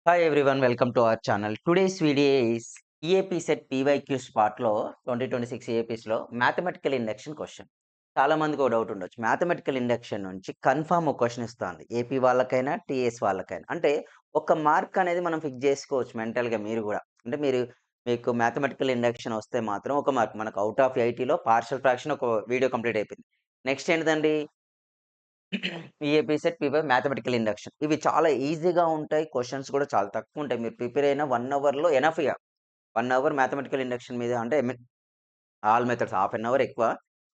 Hi everyone, welcome to our channel. Today's video is EAP set PYQs part లో 2026 EAPs లో mathematical induction question. చాలా మందికి ఒక doubt ఉండొచ్చు. మ్యాథమెటికల్ ఇండక్షన్ నుంచి కన్ఫర్మ్ ఒక క్వశ్చన్ ఇస్తుంది. ఏపీ వాళ్ళకైనా, టీఎస్ వాళ్ళకైనా. అంటే ఒక మార్క్ అనేది మనం ఫిక్స్ చేసుకోవచ్చు మెంటల్‌గా మీరు గూడా. అంటే మీకు మ్యాథమెటికల్ ఇండక్షన్ వస్తే మాత్రం ఒక మార్క్. మనకు ఔట్ ఆఫ్ 80లో పార్షియల్ ఫ్రాక్షన్ ఒక వీడియో కంప్లీట్ అయిపోయింది. నెక్స్ట్ ఏంటిదండి? EAP set, py mathematical induction. ఇవి చాలా ఈజీగా ఉంటాయి. క్వెషన్స్ కూడా చాలా తక్కువుంటాయి. మీరు ప్రిపేర్ అయిన 1 అవర్‌లో ఎనఫ్ ఇగ. 1 అవర్ మ్యాథమెటికల్ ఇండక్షన్ మీద అంటే I mean all methods half an hour ఎక్కువ.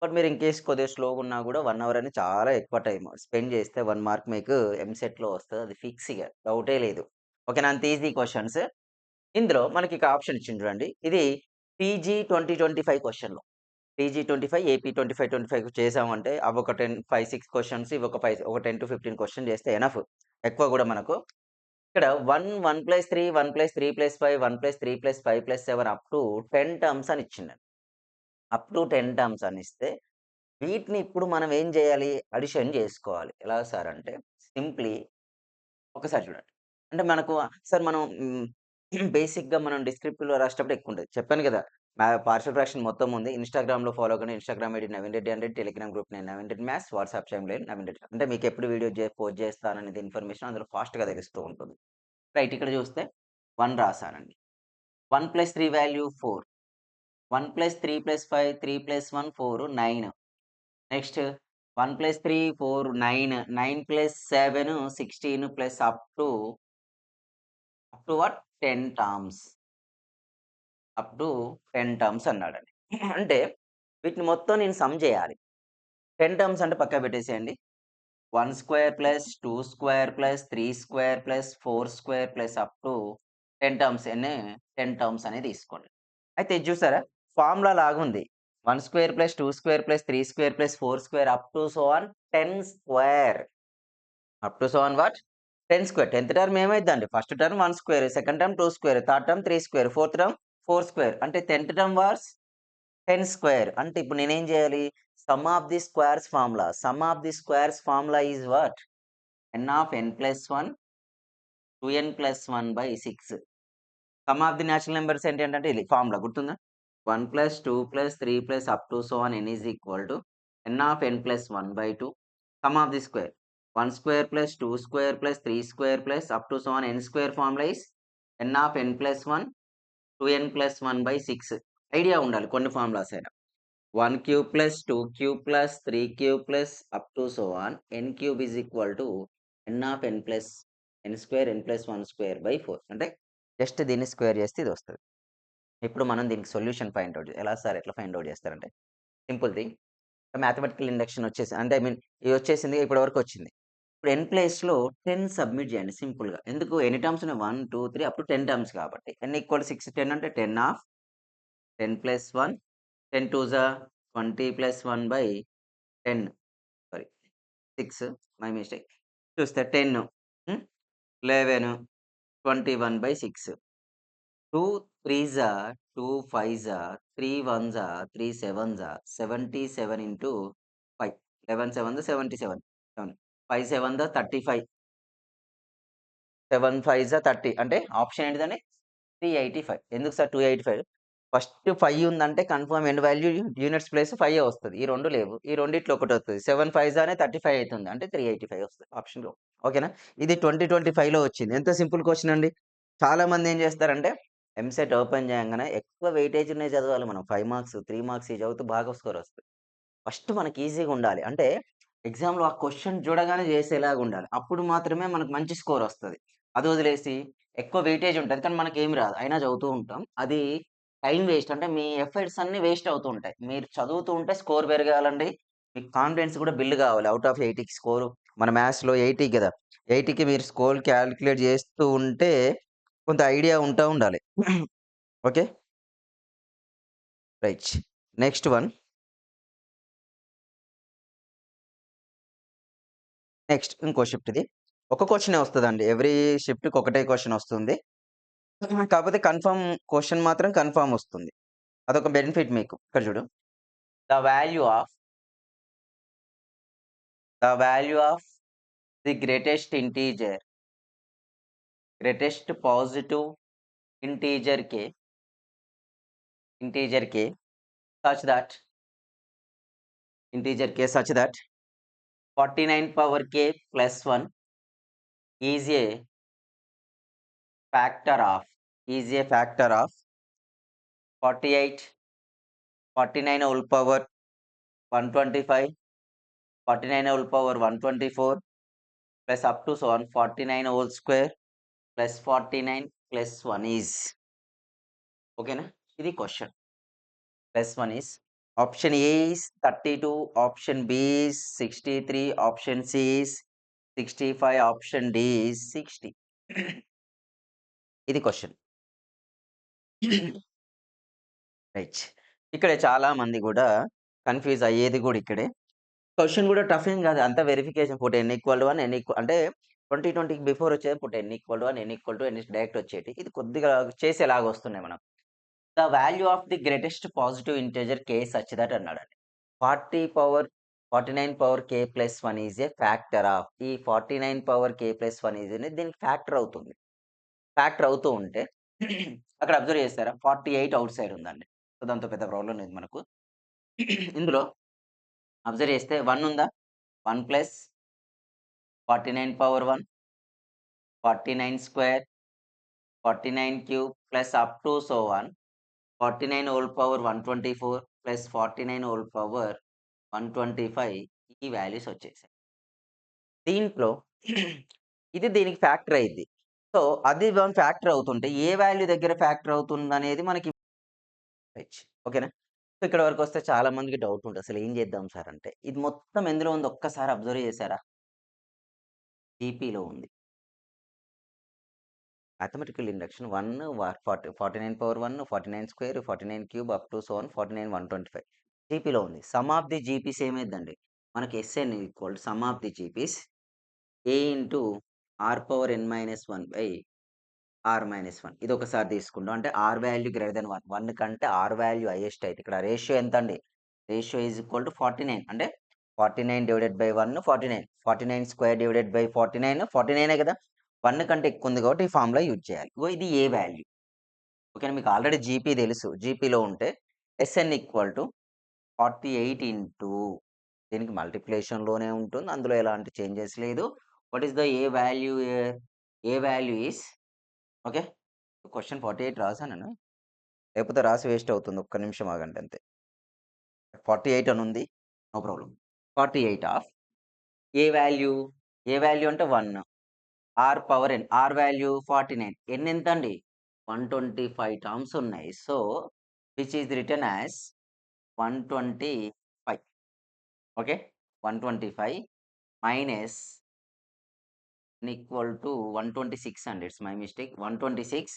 బట్ మీరు ఇన్ కేస్ కొద్దిగా స్లోగున్నా గూడా 1 అవర్ అనేది చాలా ఎక్కువ టైమ్. స్పెండ్ చేస్తే 1 మార్క్ మీకు ఎంసెట్‌లో వస్తది. అది ఫిక్స్ ఇగ. డౌటే లేదు. ఓకేనా? అంత ఈజీ క్వెషన్స్. ఇందులో మనకి ఇక ఆప్షన్ ఇచ్చిండు చూడండి. ఇది పీజీ 2025 క్వెషన్‌లు. టీజీ 25, ఏపీ 25 చేసామంటే అవొక 10, 5, 6 క్వెషన్స్ ఇవొక 5 ఒక 10-15 క్వెషన్ చేస్తే ఎనఫ్. ఎక్కువ గూడా మనకు. ఇక్కడ 1, 1+3, 1+3+5, 1+3+5+7 అప్ టు 10 టర్మ్స్ అని ఇచ్చిండండి. అప్ టు 10 టర్మ్స్ అని ఇస్తే, వీటిని ఇప్పుడు మనం ఏం జేయాలి? అడిషన్ జేసుకోవాలి. ఎలా సార్ అంటే సింప్లీ ఒకసారి చూడండి. అంటే మనకు సార్ మనం బేసిక్‌గా మనం డిస్క్రిప్టివ్‌లో రాసేటప్పుడు ఎక్కువుంటది. చెప్పాను గదా! పార్షియల్ ఫ్రాక్షన్ మొత్తం ఉంది. ఇన్‌స్టాగ్రామ్‌లో ఫాలో కండి. Instagram ID Naveen Reddy 100, Telegram group name Naveen Reddy maths, WhatsApp time line Naveen Reddy. అంటే మీకెప్పుడు వీడియో పోస్ట్ చేస్తాననేది ఇన్ఫర్మేషన్ అందులో ఫాస్ట్‌గా తెలుస్తూ ఉంటుంది. రైట్ ఇక్కడ చూస్తే 1 రాసానండి. 1+3 value 4. 1+3+5, 3+1 4 9. Next 1+3 4 9, 9+7 16 plus up to what 10 terms. Up to 10 terms అన్నాడండి. అంటే వీటిని మొత్తం నేను సమ్ జేయాలి. 10 టర్మ్స్ అంటే పక్కకు పెట్టేసేయండి. 1 square plus 2 square plus 3 square plus 4 square plus up to 10 terms 10 terms అనేది తీసుకోండి. అయితే ఇది చూసారా? ఫార్ములా లాగుంది. 1 square plus 2 square plus 3 square plus 4 square up to so on 10 square. Up to so on what? 10 square. 10థ్ term ఏమైద్దండి? First term 1 square, second term 2 square, third term 3 square, fourth term 4 square. అంటే 10థ్ term was 10 square. అంటే ఇప్పుడు నేనేం జేయాలి? Some of the squares formula. Sum of the squares formula is what? n of n plus 1 2n plus 1 by 6. Some of the natural numbers ఏంటంటే ఇది formula గుర్తుందా? 1 plus 2 plus 3 plus up to so on n is equal to n of n plus 1 by 2. Some of the square 1 square plus 2 square plus 3 square plus up to so on n square formula is n of n plus 1 2n plus 1 by 6. Idea ఉండాలి కొన్ని formulas అయినా. 1 cube plus 2 cube plus 3 cube plus up to so on n cube is equal to n of n plus n square n plus 1 square by 4. అంటే just దీన్ని square చేస్తే ఇది వస్తది. ఇప్పుడు మనం దీనికి సొల్యూషన్ ఫైండ్ ఔట్ ఎలా సార్ ఎట్లా ఫైండ్ ఔట్ చేస్తారంటే సింపుల్ థింగ్. మ్యాథమెటికల్ ఇండక్షన్ వచ్చేసి అంటే ఐ మీన్ ఇది వచ్చేసింది ఇప్పటి వరకు వచ్చింది. ఇప్పుడు n ప్లేస్‌లో 10 సబ్మిట్ చేయండి సింపుల్‌గా. ఎందుకు ఎన్ని టర్మ్స్ ఉన్నాయి? 1, 2, 3 అప్ టు 10 టర్మ్స్ కాబట్టి. n ఈక్వల్ 6 10 అంటే 10 ఆఫ్ 10 ప్లస్ 1 10 2 జా 20 plus 1 by 10 sorry 6 my mistake. చూస్తే 10 11 21/6. 2 3 జా 2 5 జా 3 1 జా 3 7 జా 77 ఇంటూ 5. 11 7 77. 5 7 35. 7 5 30 అంటే ఆప్షన్ ఏంటిదండి? 385. ఎందుకు సార్ 285? ఫస్ట్ 5 ఉందంటే confirm end value units place 5 వస్తది. ఈ 2 లేవు. ఈ రెండిట్లో ఒకటొస్తది. 7 5 జానే 35 అయితుంది. అంటే 385 వస్తది ఆప్షన్‌లో. ఓకేనా? ఇది 2025లో వచ్చింది. ఎంత సింపుల్ క్వెషన్ అండి. చాలా మంది ఏం చేస్తారంటే ఎంసెట్ ఓపెన్ చేయంగానే ఎక్కువ వెయిటేజ్ ఉన్నయి చదవాలి మనం. 5 మార్క్స్, 3 మార్క్స్ ఇయి చదివితే బాగా స్కోర్ వస్తది. ఫస్ట్ మనకి ఈజీగా ఉండాలి. అంటే ఎగ్జామ్‌లో ఆ క్వెషన్ చూడగానే చేసేలాగా ఉండాలి. అప్పుడు మాత్రమే మనకు మంచి స్కోర్ వస్తది. అది వదిలేసి ఎక్కువ వెయిటేజ్ ఉంటది. కానీ మనకేమి రాదు. అయినా చదువుతూ ఉంటాం. అది టైమ్ వేస్ట్. అంటే మీ ఎఫర్ట్స్ అన్నీ వేస్ట్ అవుతూ ఉంటాయి. మీరు చదువుతూ ఉంటే స్కోర్ పెరగాలండి. మీకు కాన్ఫిడెన్స్ కూడా బిల్డ్ కావాలి. ఔట్ ఆఫ్ 80కి స్కోరు మన మ్యాథ్స్‌లో 80 గదా! 80కి మీరు స్కోర్ కాలిక్యులేట్ చేస్తూ ఉంటే కొంత ఐడియా ఉంటా ఉండాలి. Okay. Right. Next one. Next ఇంకో షిఫ్ట్ ఇది. ఒక క్వెషనే వస్తదండి. ఎవ్రీ షిఫ్ట్‌కి ఒకటే క్వెషన్ వస్తుంది. కాకపోతే కన్ఫర్మ్ క్వెషన్ మాత్రం కన్ఫర్మ్ వస్తుంది. అదొక బెనిఫిట్ మీకు. ఇక్కడ చూడు. The value of the value of the greatest integer greatest positive integer k such that integer k such that 49 power k plus 1 is a factor of 48 49 whole power 125 49 whole power 124 plus up to so on 49 whole square plus 49 plus 1 is okay na ఇది question plus 1 is option A is 32 option B is 63 option C is 65 option D is 60 ఇది question right ఇక్కడ చాలా మంది కూడా confuse అయ్యేది కూడా ఇక్కడే question కూడా టఫ్ ఏం కాదు అంత verification put n equal to one n equal అంటే 2020కి బిఫోర్ వచ్చేది put n equal to one n equal to n direct వచ్చేటి ఇది కొద్దిగా చేసేలాగా వస్తున్నాయి మనం the value of the greatest positive integer K such that అన్నాడండి 40 power 49 power k plus one is a factor of ఈ 49 power k plus one is అనేది దీనికి ఫ్యాక్టర్ అవుతుంది ఫ్యాక్టర్ అవుతూ ఉంటే అక్కడ అబ్జర్వ్ చేస్తారా 48 అవుట్ సైడ్ ఉందండి సో దాంతో పెద్ద ప్రాబ్లం లేదు మనకు ఇందులో అబ్జర్వ్ చేస్తే 1 ఉందా 1 plus 49 power 1 49 square 49 cube plus up to so 1 49 whole power 124 plus 49 whole power 125 ఈ వాల్యూస్ వచ్చేసాయి దీంట్లో ఇది దీనికి ఫ్యాక్టర్ అయింది సో అది వన్ ఫ్యాక్టర్ అవుతుంటే ఏ వాల్యూ దగ్గర ఫ్యాక్టర్ అవుతుంది అనేది మనకి ఓకేనా సో ఇక్కడ వరకు వస్తే చాలా మందికి డౌట్ ఉంటుంది అసలు ఏం చేద్దాం సార్ అంటే ఇది మొత్తం ఎందులో ఉంది ఒక్కసారి అబ్జర్వ్ చేశారా జీపీలో ఉంది mathematical induction 1 49 power 1 49 square 49 cube up to so 49 125 జీపీలో ఉంది సమ్ ఆఫ్ ది జీపీస్ ఏమైందండి మనకి S n equal sum of the GPs a into r power n minus one by r minus one ఇది ఒకసారి తీసుకుంటాం అంటే r value greater then one one కంటే r value highest అయితే ఇక్కడ రేషియో ఎంత అండి రేషియో ఈజ్ ఈక్వల్ టు 49 అంటే 49 divided by 1 49 49 square divided by 49 49 కదా 1 కంటే ఎక్కువ ఉంది కాబట్టి ఈ ఫార్ములా యూజ్ చేయాలి ఇది ఏ వాల్యూ ఓకే మీకు ఆల్రెడీ జీపీ తెలుసు జీపీలో ఉంటే ఎస్ఎన్ ఈక్వల్ టు 48 ఇంటూ దీనికి మల్టిప్లికేషన్లోనే ఉంటుంది అందులో ఎలాంటి చేంజెస్ లేదు what is the A value is okay question 48 రాసాను లేకపోతే రాసి వేస్ట్ అవుతుంది ఒక్క నిమిషం ఆగండి అంతే 48 అని ఉంది no problem 48 of a value అంటే 1 r power n r value 49 n ఎంత అండి 125 టర్మ్స్ ఉన్నాయి so which is return as 125 okay 125 minus equal to 126 అండి ఇట్స్ మై మిస్టేక్ 126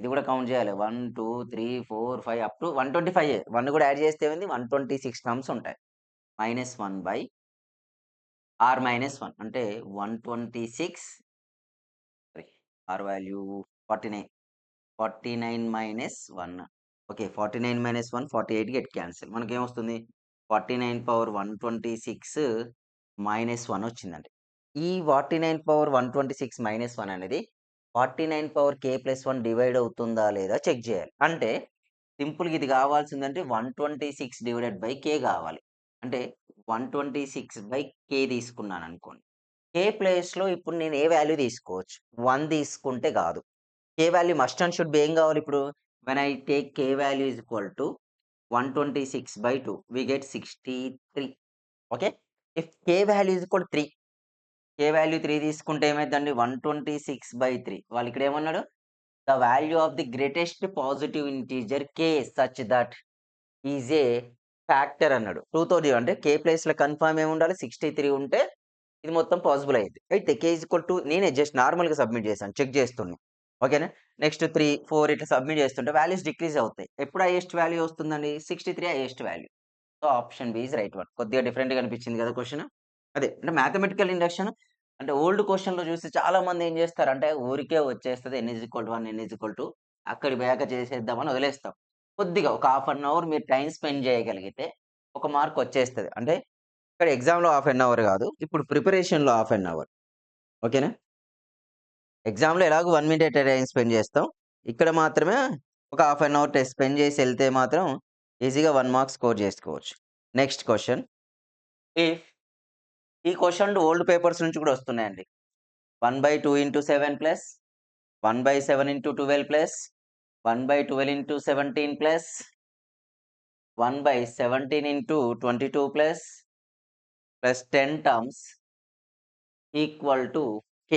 ఇది కూడా కౌంట్ చేయాలి 1 2 3 4 5 అప్ టు 125 1 కూడా యాడ్ చేస్తే ఏంది 126 టర్మ్స్ ఉంటాయి మైనస్ 1 బై ఆర్ మైనస్ 1 అంటే 126 r value 49 minus 1 okay 49 minus 1 48 get cancel మనకి ఏమొస్తుంది 49 పవర్ 126 మైనస్ 1 వచ్చిందండి ఈ 49 పవర్ 126 మైనస్ 1 అనేది 49 పవర్ కే ప్లస్ 1 డివైడ్ అవుతుందా లేదా చెక్ చేయాలి అంటే సింపుల్గా ఇది కావాల్సిందంటే 126 డివైడెడ్ బై కే కావాలి అంటే 126 బై కే తీసుకున్నాను అనుకోండి కే ప్లేస్లో ఇప్పుడు నేను ఏ వాల్యూ తీసుకోవచ్చు 1 తీసుకుంటే కాదు K value must and should be ఏం కావాలి ఇప్పుడు when I take K value is equal to 126 by 2 we get 63 okay if K value is equal 3 K value 3 తీసుకుంటే ఏమైందండి 126 బై 3 వాళ్ళు ఇక్కడ ఏమన్నాడు the value of the greatest positive integer K such that is a factor అన్నాడు 2 అంటే కే ప్లేస్లో confirm ఏమి ఉండాలి 63 ఉంటే ఇది మొత్తం పాసిబుల్ అయింది అయితే కే ఈజ్ ఈక్వల్ టు నేనే జస్ట్ నార్మల్గా సబ్మిట్ చేశాను చెక్ చేస్తున్నాను ఓకేనా నెక్స్ట్ 3 4 ఇట్లా సబ్మిట్ చేస్తుంటే వాల్యూస్ డిక్రీజ్ అవుతాయి ఎప్పుడు హైయెస్ట్ వాల్యూ వస్తుందండి 63 highest value so option B is right one కొద్దిగా డిఫరెంట్గా అనిపించింది కదా క్వశ్చన్ అదే అంటే మ్యాథమెటికల్ ఇండక్షన్ అంటే ఓల్డ్ క్వశ్చన్లో చూస్తే చాలా మంది ఏం చేస్తారంటే ఊరికే వచ్చేస్తుంది N is equal to 1 N is equal to అక్కడి పోయాక చేసేద్దామని వదిలేస్తాం కొద్దిగా ఒక హాఫ్ అన్ అవర్ మీరు టైం స్పెండ్ చేయగలిగితే ఒక మార్క్ వచ్చేస్తుంది అంటే ఇక్కడ ఎగ్జామ్లో హాఫ్ అన్ అవర్ కాదు ఇప్పుడు ప్రిపరేషన్లో హాఫ్ అన్ అవర్ ఓకేనా ఎగ్జామ్‌లో ఎలాగో 1 మినిట్ టైమ్ స్పెండ్ చేస్తాం. ఇక్కడ మాత్రమే ఒక హాఫ్ అన్ అవర్ స్పెండ్ చేసి ఎళ్తే మాత్రం ఈజీగా 1 మార్క్ స్కోర్ చేసుకోవచ్చు. Next question. ఇఫ్ ఈ క్వెషన్‌లు ఓల్డ్ పేపర్స్ నుంచి కూడా వస్తున్నాయండి. 1/2 into 7 plus 1/7 into 12 plus 1/12 into 17 plus 1/17 into 22 plus 10 terms equal to k.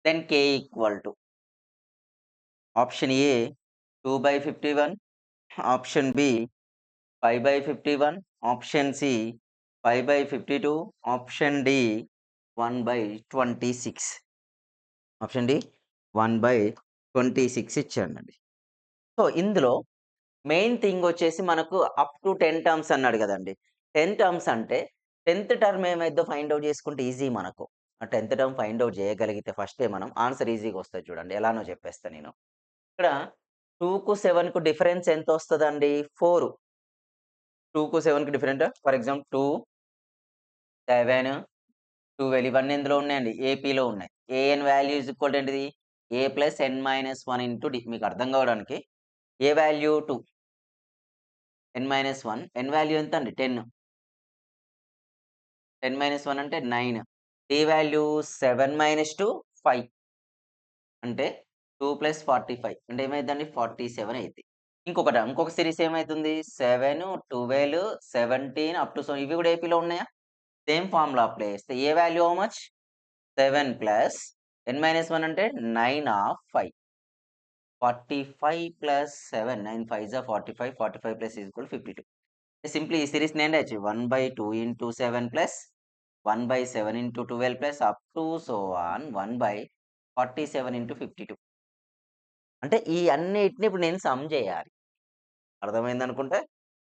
Then k equal to option A 2/51, option B 5/51, option C 5/52, option D 1/26. Option D 1/26 ఇచ్చాడండి. So, ఇందులో main thing వచ్చేసి మనకు up to 10 terms అన్నాడు గదండీ! 10 terms అంటే 10థ్ term ఏమైద్దో find out చేసుకుంటే easy మనకు. ఆ 10థ్ టర్మ్ ఫైండ్ ఔట్ చేయగలిగితే ఫస్టే మనం ఆన్సర్ ఈజీగా వస్తది చూడండి. ఎలానో చెప్పేస్తా నేను. ఇక్కడ 2కు 7కు డిఫరెన్స్ ఎంతొస్తదండి? 4. 2కు 7కి డిఫరెంట్ ఫర్ ఎగ్జాంపుల్ 2, 7, 12 ఇవన్నీ ఎందులో ఉన్నాయండి? ఏపీలో ఉన్నాయి. A n value is equal to ఏంటిది? A plus n minus 1 into d. మీకు అర్థం కావడానికి ఏ వాల్యూ 2, n-1, ఎన్ వాల్యూ ఎంత అండి? 10. 10-1 అంటే 9. D value 7-2 5. అంటే 2 + 45 అంటే ఏమైద్దండి? 47 అయిద్ది. ఇంకొక సీరీస్ ఏమైతుంది? 7, 12, 17 అప్ టు సో ఇవి కూడా ఏపీలో ఉన్నాయా? సేమ్ ఫార్ములా అప్లై చేస్తే A value how much? 7 plus n-1 అంటే 9 ఆఫ్ 5. 45 ప్లస్ 7 9 5 జా 45, 45 ప్లస్ ఈజ్ ఈక్వల్ 52. సింప్లీ ఈ సీరీస్‌ని ఏం రాయొచ్చు 1/2 into 7 plus 1/7 into 12 plus up to so on 1/47 into 52. అంటే ఈ అన్నిటిని ఇప్పుడు నేను సమ్ చేయాలి. అర్థమైందనుకుంటా.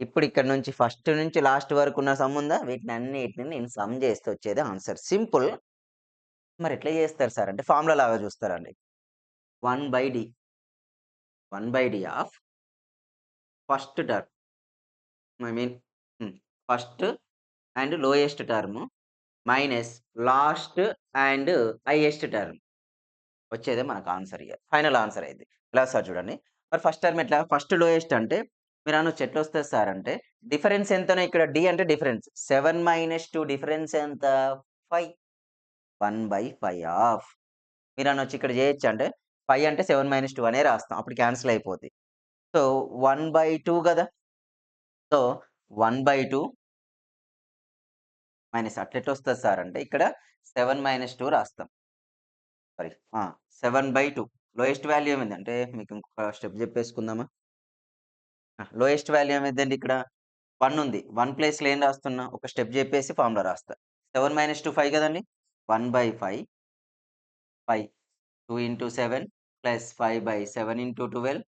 ఇప్పుడు ఇక్కడ నుంచి ఫస్ట్ నుంచి లాస్ట్ వరకు ఉన్న సమ్ ఉందా? వీటినన్నిటిని నేను సమ్ చేస్తే వచ్చేదే ఆన్సర్. సింపుల్. మరి ఎట్లా చేస్తారు సార్ అంటే ఫార్ములా లాగా చూస్తారండి. 1/d 1/d of first term I mean first and lowest term minus last and highest term వచ్చేదే మనకు ఆన్సర్ ఇగ. ఫైనల్ ఆన్సర్ అయింది. ఎలా సార్ చూడండి. మరి ఫస్ట్ టర్మ్ ఎట్లా? ఫస్ట్ లోయెస్ట్ అంటే మీరు అనొచ్చు ఎట్లొస్తది సార్ అంటే డిఫరెన్స్ ఎంతనో ఇక్కడ డి అంటే డిఫరెన్స్. 7 - 2 డిఫరెన్స్ ఎంత? 5. 1/5 ఆఫ్ మీరనొచ్చు ఇక్కడ చేయొచ్చా అంటే 5 అంటే 7 - 2 అనే రాస్తాం. అప్పుడు క్యాన్సిల్ అయిపోద్ది. సో, 1/2 గదా! సో, 1/2 మైనస్ అట్లెట్లొస్తది సార్ అంటే ఇక్కడ 7 - 2 రాస్తాం. సారీ 7/2 లోయెస్ట్ వాల్యూ ఏమైంది? అంటే మీకు ఇంకొక స్టెప్ చెప్పేసుకుందామా? లోయెస్ట్ వాల్యూ ఏమైద్దండి ఇక్కడ? 1 ఉంది. 1 ప్లేస్‌లో ఏం రాస్తున్నా? ఒక స్టెప్ చెప్పేసి ఫార్ములా రాస్తా. 7 - 2 5 గదండీ! 1/5 5 2 into 7 plus 5/7 into 12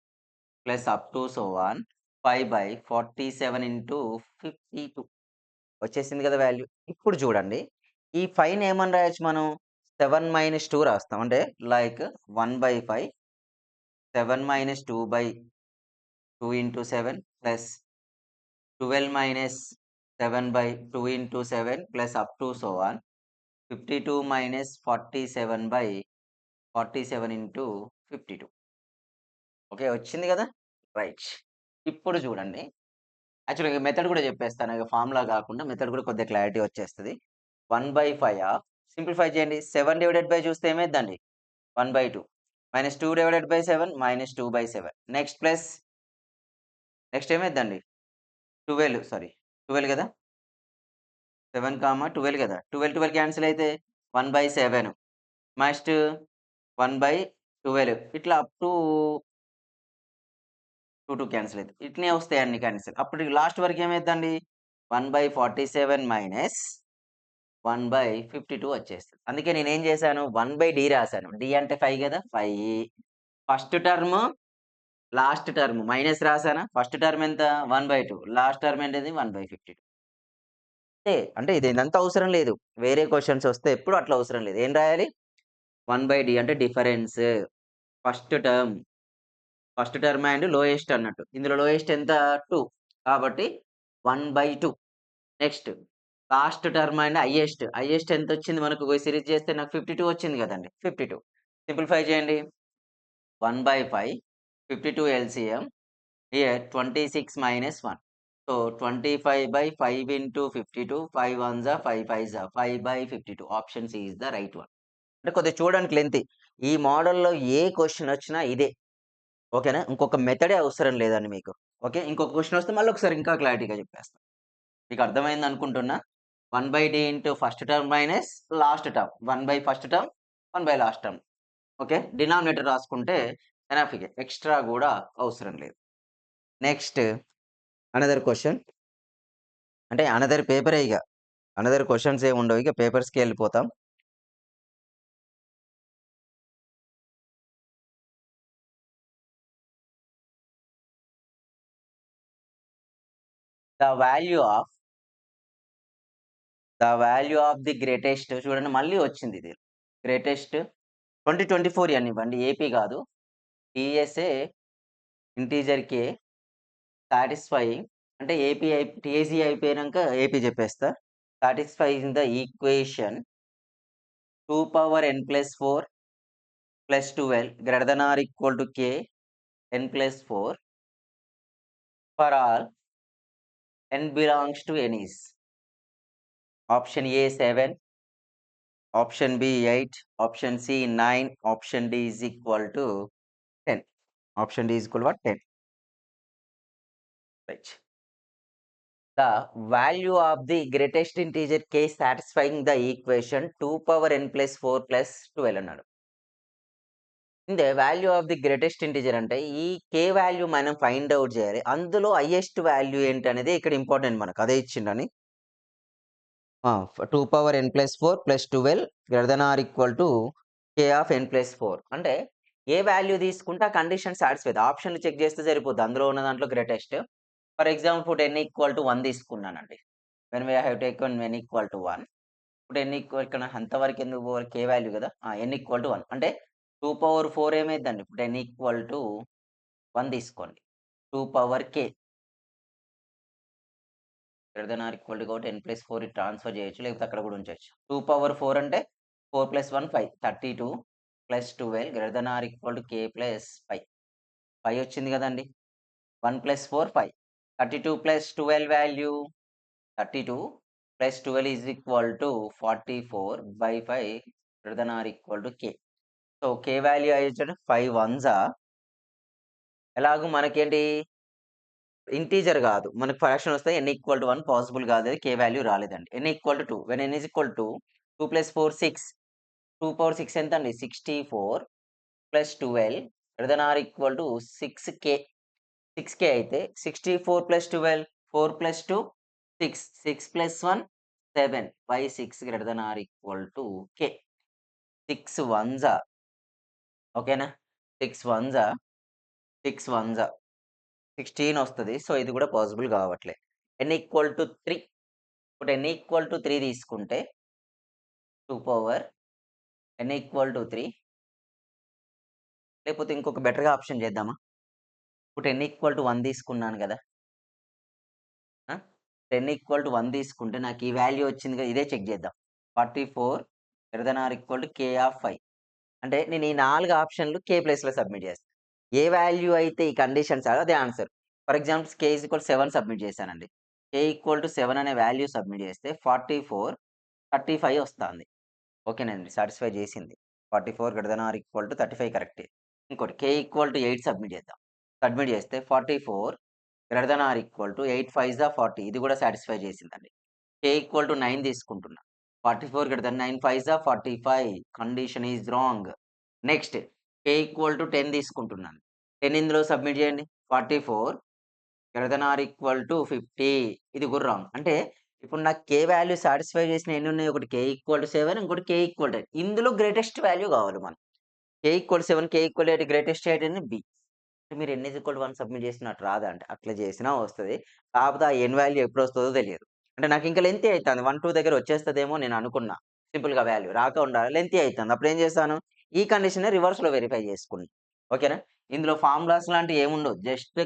plus up to so on 5/47 into 52 వచ్చేసింది కదా వాల్యూ. ఇప్పుడు చూడండి. ఈ 5ని ఏమని రాయొచ్చు మనం? 7 - 2 రాస్తాం. అంటే like 1/5 7 - 2/2 into 7 plus 12 - 7/2 into 7 plus up to so on 52 - 47/47 into 52. Okay. వచ్చింది గదా! రైట్. ఇప్పుడు చూడండి. యాక్చువల్‌గా మెథడ్ గూడా చెప్పేస్తాను. ఇగ ఫార్ములా గాకుండా మెథడ్ గూడా కొద్దిగా క్లారిటీ వచ్చేస్తది. 1/5 సింప్లిఫై చేయండి. 7 డివైడెడ్ బై చూస్తే ఏమైద్దండి? 1/2 -2 divided by 7 -2/7 next plus next ఏమైద్దండి? 12 సారీ 12 గదా! 7, 12 గదా! 12, 12 క్యాన్సిల్ అయితే 1/7 నెక్స్ట్ 1/12 ఇట్లా అప్ టు 2 క్యాన్సిల్ అయితాయి. ఇట్లనే వస్తాయి అన్ని క్యాన్సిల్. అప్పుడు లాస్ట్ వరకు ఏమైద్దండి? 1/47 మైనస్ 1/52 వచ్చేస్తది. అందుకే నేనేం చేశాను? 1/d రాసాను. d అంటే 5 గదా! 5 first term, last term minus రాసానా? ఫస్ట్ టర్మ్ ఎంత? 1/2 లాస్ట్ టర్మ్ ఏంటిది? 1/52 అంటే ఇది ఇదంతా అవసరం లేదు. వేరే క్వెషన్స్ వస్తే ఎప్పుడు అట్లా అవసరం లేదు. ఏం రాయాలి? 1/d అంటే difference. First term. First term and lowest అన్నట్టు. ఇందులో లోయెస్ట్ ఎంత? 2. కాబట్టి 1/2 next last term and highest ఎంత వచ్చింది మనకు సిరీస్ చేస్తే నాకు 52 వచ్చింది కదండి. 52 సింప్లిఫై చేయండి. 1/5 52 LCM here 26 minus 1. So 25/5 into 52 5 1 జా 5 5 జా 5/52 option C is the right one. అంటే కొద్దిగా చూడడానికి లెంతీ. ఈ మోడల్‌లో ఏ క్వెషన్ వచ్చినా ఇదే. ఓకేనా? ఇంకొక మెథడే అవసరం లేదండి మీకు. ఓకే. ఇంకొక క్వెషన్ వస్తే మళ్ళొకసారి ఇంకా క్లారిటీగా చెప్పేస్తా. మీకు అర్థమైంది అనుకుంటున్నా. 1/d into first term minus last term. 1 first term, 1 last term. Okay. Denominator రాసుకుంటే ఎనఫ్ ఇగ. ఎక్స్‌ట్రా గూడా అవసరం లేదు. Next another question. అంటే అనదర్ పేపరే ఇగ. అనదర్ క్వెషన్స్ ఏమి ఉండవు. ఇక పేపర్స్‌కే ఎళ్ళిపోతాం. The value of the greatest చూడండి మళ్ళీ వచ్చింది ఇది. గ్రేటెస్ట్ 2024 అనివ్వండి. ఏపీ గాదు. టీఎస్ఏ ఇంటీజర్ కే సాటిస్ఫైయింగ్ అంటే టీఎస్ఈ అయిపోయినంక ఏపీ జెప్పేస్తా. Satisfying the equation 2 power n plus 4 plus 12 greater than or equal to k n plus 4 for all n belongs to n is option A 7, option B 8, option C 9, option D is equal to 10. Option D is equal what 10. Right. The value of the greatest integer k satisfying the equation 2 power n plus 4 plus 12 అన్నాడు. ఇందే value of the greatest integer అంటే ఈ k value మనం find out చేయాలి. అందులో highest value ఏంటనేది ఇక్కడ important మనకు. అదే ఇచ్చిండని. 2 power n plus 4 plus 12 greater than or equal to k of n plus 4 అంటే ఏ వాల్యూ తీసుకుంటే ఆ కండిషన్ సాటిస్ఫై అవుతుంది. ఆప్షన్‌లు చెక్ చేస్తే సరిపోద్ది. అందులో ఉన్న దాంట్లో గ్రేటెస్ట్. ఫర్ ఎగ్జాంపుల్ ఇప్పుడు n ఈక్వల్ టు 1 తీసుకున్నానండి. When we have taken n equal to 1 ఇప్పుడు n ఈక్వల్ ఇక్కడ అంతవరకు ఎందుకు పోవాలి? k వాల్యూ కదా! n ఈక్వల్ టు 1 అంటే 2 పవర్ 4 ఏమైద్దండి? ఇప్పుడు n ఈక్వల్ టు 1 తీసుకోండి. 2 power k greater than or equal to కాబట్టి n ప్లస్ 4 ట్రాన్స్‌ఫర్ చేయొచ్చు. లేకపోతే అక్కడ కూడా ఉంచొచ్చు. 2 పవర్ 4 అంటే 4 plus 1 5 32 plus 12 greater than or equal to k plus 5 5 వచ్చింది కదండీ! 1 plus 4 5 32 plus 12 value 32 plus 12 is equal to 44/5 greater than or equal to k. So k value అయ్యేసరికి 5 వన్సా ఎలాగో మనకేంటి ఇంటీజర్ గాదు. మనకు ఫ్రాక్షన్ వస్తే n ఈక్వల్ టు 1 పాసిబుల్ కాదు. k value రాలేదండి. n equal to 2 when n is equal to 2 plus 4 6 2 power 6 ఎంతండి? 64 plus 12 greater than or equal to 6k 6k అయితే 64 plus 12 4 plus 2 6 6 plus 1 7 by 6 greater than or equal to k 6 వన్సా ఓకేనా? 6 వన్సా 6 వన్సా 16 వస్తది. So, ఇది కూడా possible కావట్లే. n equal to 3 ఇప్పుడు n equal to 3 తీసుకుంటే 2 పవర్ n ఈక్వల్ టు 3 లేకపోతే ఇంకొక బెటర్‌గా ఆప్షన్ చేద్దామా? ఇప్పుడు n ఈక్వల్ టు 1 తీసుకున్నాను గదా! ఆ! 10 ఈక్వల్ టు 1 తీసుకుంటే నాకు ఈ వాల్యూ వచ్చింది కదా! ఇదే చెక్ చేద్దాం. 44 greater than or equal to k of 5 అంటే నేను ఈ 4 ఆప్షన్‌లు k ప్లేస్‌లో సబ్మిట్ చేస్తా. ఏ వాల్యూ అయితే ఈ కండిషన్స్ అదే answer. For example k is equal 7 submit చేశానండి. k ఈక్వల్ టు 7 అనే వాల్యూ సబ్మిట్ చేస్తే 44, 35 వస్తాంది. ఓకేనండి. సాటిస్ఫై చేసింది. 44 greater than or equal to 35 కరెక్టే. ఇంకోటి k ఈక్వల్ టు 8 సబ్మిట్ చేద్దాం. సబ్మిట్ చేస్తే 44 greater than or equal to 8 5 40 ఇది కూడా సాటిస్ఫై చేసిందండి. k ఈక్వల్ టు 9 తీసుకుంటున్నా. 44 greater than 9 5 45 condition is wrong. Next k equal to 10 తీసుకుంటున్నాను. 10 ఇందులో సబ్మిట్ చేయండి. 44 greater than or equal to 50 ఇది కూడా రాంగ్. అంటే ఇప్పుడు నాకు k వాల్యూ సాటిస్ఫై చేసిన ఎన్నున్నాయి? ఒకటి k ఈక్వల్ టు 7 ఇంకోటి k ఈక్వల్ టు 8 ఇందులో గ్రేటెస్ట్ వాల్యూ కావాలి మనకు. k equal to 7 k equal to 8 greatest 8 అని బి. మీరు n is equal to 1 submit చేసినట్టు రాదా అంటే అట్లా చేసినా వస్తది. కాకపోతే ఆ n వాల్యూ ఎప్పుడొస్తదో తెలియదు. అంటే నాకు ఇంకా లెంతీ అయితాంది. 1, 2 దగ్గర వచ్చేస్తదేమో నేను అనుకున్నా. సింపుల్‌గా వాల్యూ రాకుండా లెంతీ అయితాంది. అప్పుడేం చేశాను? ఈ కండిషన్‌ని రివర్స్‌లో వెరిఫై చేసుకున్నా. ఓకేనా? ఇందులో ఫార్ములాస్ లాంటివి ఏముండవు. జస్ట్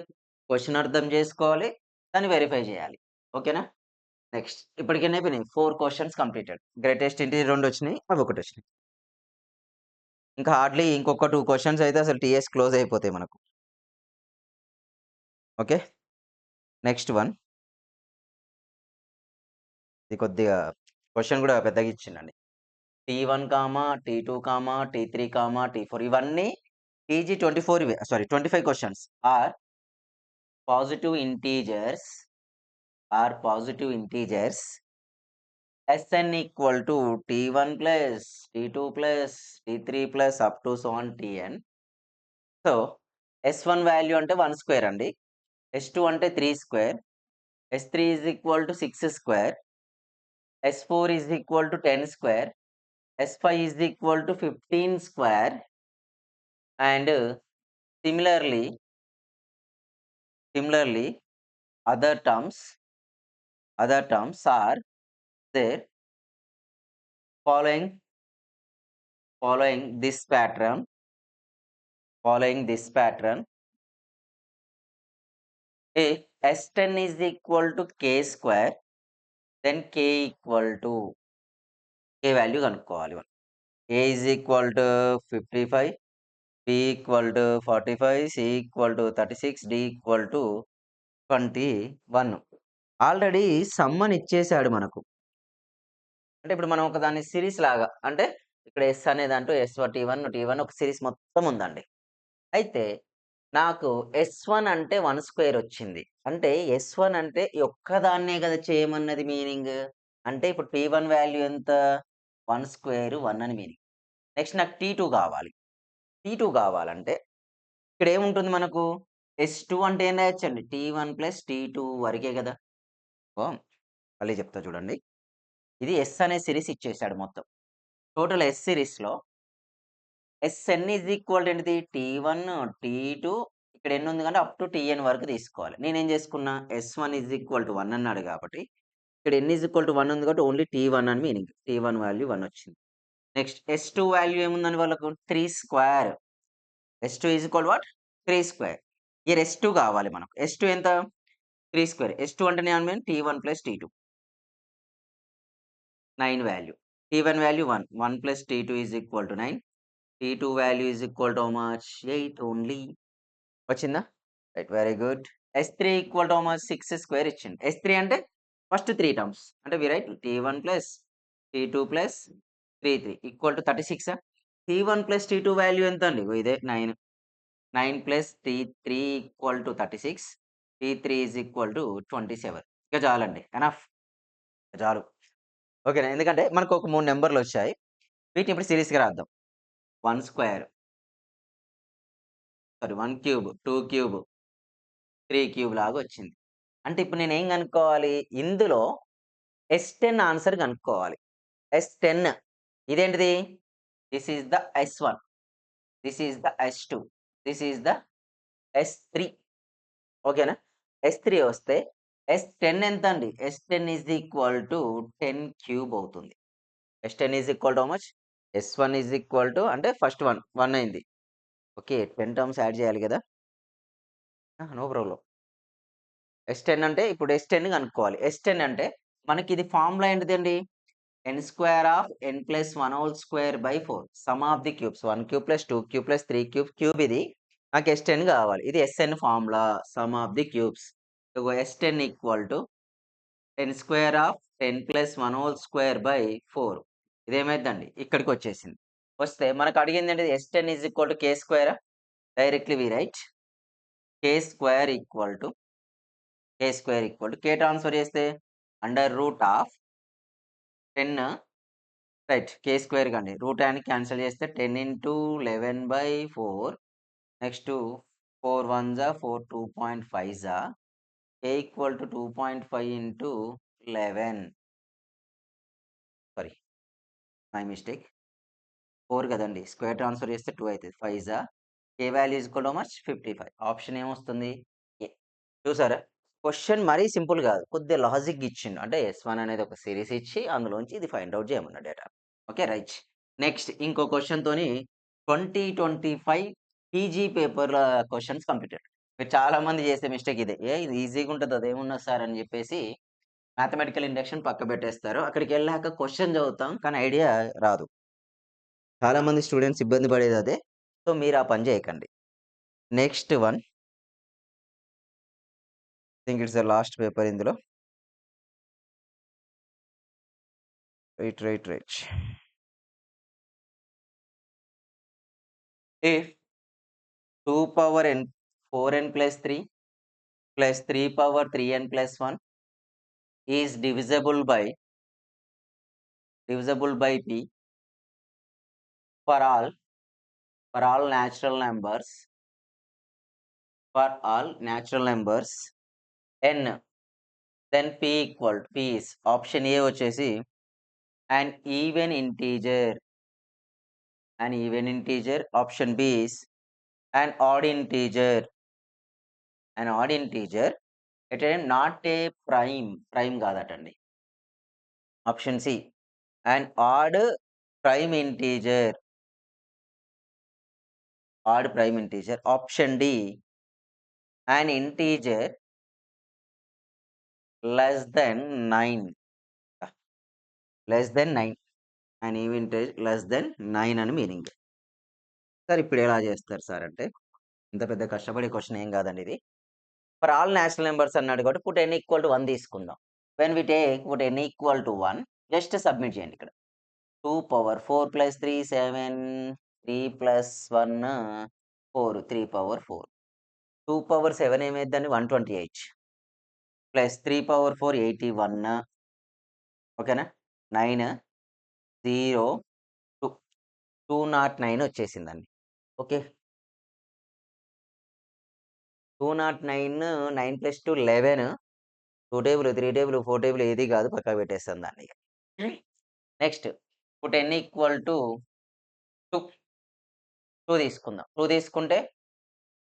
క్వెషన్ అర్థం చేసుకోవాలి. దాన్ని వెరిఫై చేయాలి. ఓకేనా? నెక్స్ట్ ఇప్పటికి ఎన్ని అయిపోయినాయి? 4 క్వెషన్స్ కంప్లీటెడ్. గ్రేటెస్ట్ ఇంటీజర్ 2 వచ్చినాయి. అవి ఒకటి వచ్చినాయి. ఇంకా హార్డ్‌లీ ఇంకొక 2 క్వెషన్స్ అయితే అసలు టీఎస్ క్లోజ్ అయిపోతాయి మనకు. ఓకే. Next one. ఇది కొద్దిగా క్వెషన్ కూడా పెద్దగా ఇచ్చిండండి. T1, T2, T3, T4 ఇవన్నీ PG 24 ఇవే. Sorry 25 questions are positive integers Sn equal to T1 plus T2 plus T3 plus up to so on Tn. So S1 value అంటే 1 square అండి. S2 అంటే 3 square. S3 is equal to 6 square. S4 is equal to 10 square. S5 is equal to 15 square. And similarly other terms are there following this pattern. If S10 is equal to K square, then K equal to K value కనుక్కోవాలి. A is equal to 55, B equal to 45, C equal to 36, D equal to 21. Already some అని ఇచ్చేసాడు మనకు. అంటే ఇప్పుడు మనం ఒక దాన్ని series లాగా అంటే ఇక్కడ ఎస్ అనేదంటూ T1 ఒక సిరీస్ మొత్తం ఉందండి. అయితే నాకు S1 అంటే 1 స్క్వేర్ వచ్చింది. అంటే S1 అంటే ఈ ఒక్కదాన్నే కదా చేయమన్నది మీనింగ్. అంటే ఇప్పుడు T1 వాల్యూ ఎంత? 1 స్క్వేర్ 1 అని మీనింగ్. నెక్స్ట్ నాకు T2 కావాలి. T2 కావాలంటే ఇక్కడ ఏముంటుంది మనకు? S2 అంటే ఏం రాయొచ్చండి? T1 ప్లస్ T2 వరకే కదా! మళ్ళీ చెప్తా చూడండి. ఇది ఎస్ అనే సిరీస్ ఇచ్చేసాడు మొత్తం. టోటల్ ఎస్ సిరీస్‌లో Sn ఈజ్ ఈక్వల్ టు ఏంటిది? T1, T2 ఇక్కడ ఎన్ని ఉంది కంటే అప్ టు Tn వరకు తీసుకోవాలి. నేనేం చేసుకున్నా S1 ఈజ్ ఈక్వల్ టు 1 అన్నాడు కాబట్టి ఇక్కడ n ఈజ్ ఈక్వల్ టు 1 ఉంది కాబట్టి ఓన్లీ T1 అని మీనింగ్. T1 వాల్యూ 1 వచ్చింది. నెక్స్ట్ S2 వాల్యూ ఏముందండి వాళ్ళకు? 3 square. S2 is equal what? 3 square. Here S2 కావాలి మనకు. S2 ఎంత? 3 స్క్వేర్. S2 అంటే నేను T1 plus T2. 9 value. T1 value 1. 1 plus T2 is equal to 9. T2 value is equal to how much? 8 only. వచ్చిందా? Right. Very good. S3 equal to how much? 6 square ఇచ్చిండు. S3 అంటే first 3 terms. అంటే we write T1 plus T2 plus 3 equal to 36. T1 plus T2 value ఎంత అండి? ఇదే 9. 9 plus T3 equal to 36. T3 is equal to 27. ఇక చాలండి. Enough. చాలు. ఓకేనా? ఎందుకంటే మనకు ఒక 3 నంబర్‌లు వచ్చాయి. వీటిని ఇప్పుడు సిరీస్‌గా రాద్దాం. 1 square. Sorry 1 cube, 2 cube, 3 cube లాగా వచ్చింది. అంటే ఇప్పుడు నేనేం కనుక్కోవాలి? ఇందులో S10 ఆన్సర్ కనుక్కోవాలి. S10 ఇదేంటిది? This is the S1. This is the S2. This is the S3. ఓకేనా? S3 వస్తే S10 ఎంత అండి? S10 is equal to 10 cube అవుతుంది. S10 is equal to how much? S1 is equal to అంటే first 1 అయింది. Okay. 10 terms add చేయాలి కదా! No problem. S10 అంటే ఇప్పుడు S10 కనుక్కోవాలి. S10 అంటే మనకి ఇది ఫార్ములా ఏంటిదండి? n square of n plus 1 whole square by 4 sum of the cubes 1 cube plus 2 cube plus 3 cube ఇది నాకు S10 కావాలి. ఇది Sn formula sum of the cubes. S10 equal to n square of 10 plus 1 whole square by 4 ఇదేమైందండి? ఇక్కడికి వచ్చేసింది. వస్తే మనకు అడిగింది ఏంటిది? S10 is equal to K square. Directly we write K square equal to K transfer చేస్తే under root of 10 right K square కండి. Route అని క్యాన్సిల్ చేస్తే 10 ఇంటూ 11/4 నెక్స్ట్ 4 1 జా 4 2.5 జా K equal to 2.5 into 11 sorry my mistake 4 కదండి. Square transfer చేస్తే 2 అవుతుంది. 5 జా K value is equal too much 55. Option ఏమొస్తుంది? ఏ. చూసారా? క్వెషన్ మరీ సింపుల్ కాదు. కొద్దిగా లాజిక్ ఇచ్చిండు. అంటే S1 అనేది ఒక సిరీస్ ఇచ్చి అందులోంచి ఇది ఫైండ్ ఔట్ చేయమన్నాడు డేటా. ఓకే. రైట్. నెక్స్ట్ ఇంకో క్వెషన్‌తోని 2025 పీజీ పేపర్‌ల క్వెషన్స్ కంప్లీటెడ్. మీరు చాలా మంది చేసే మిస్టేక్ ఇదే. ఇది ఈజీగా ఉంటది అదేమున్నది సార్ అని చెప్పేసి మ్యాథమెటికల్ ఇండక్షన్ పక్క పెట్టేస్తారు. అక్కడికెళ్ళాక క్వెషన్ చదువుతాం. కానీ ఐడియా రాదు. చాలా మంది స్టూడెంట్స్ ఇబ్బంది పడేది అదే. సో, మీరు ఆ పని చేయకండి. Next one think it's the last paper ఇందులో. Right. If 2 power n 4n plus 3 plus 3 power 3n plus 1 is divisible by p for all natural numbers n, then p is option A వచ్చేసి an even integer, option B is an odd integer, at a not a prime కాదటండి. Option C an odd prime integer, option D an integer less than 9, an integer less than 9 అని meaning. Sir ఇప్పుడు ఎలా చేస్తారు sir అంటే, ఇంత పెద్ద కష్టపడే question ఏం కాదండి ఇది. ఫర్ ఆల్ నేచురల్ నెంబర్స్ అన్నాడు కాబట్టి పుట్ n ఈక్వల్ టు 1 తీసుకుందాం. When we take put n equal to 1 just submit చేయండి ఇక్కడ. 2 power 4 plus 3 7, 3 plus 1 4, 3 power 4. 2 power 7 ఏమైద్దండి 128 plus 3 power 4 81, ఓకేనా. 9 0 2 209 వచ్చేసిందండి. Okay. 209 9 plus 2 11, 2 table 3 table 4 table ఏది కాదు, పక్కకు పెట్టేస్తాం దాన్ని. Next put n equal to 2 తీసుకుందాం. 2 తీసుకుంటే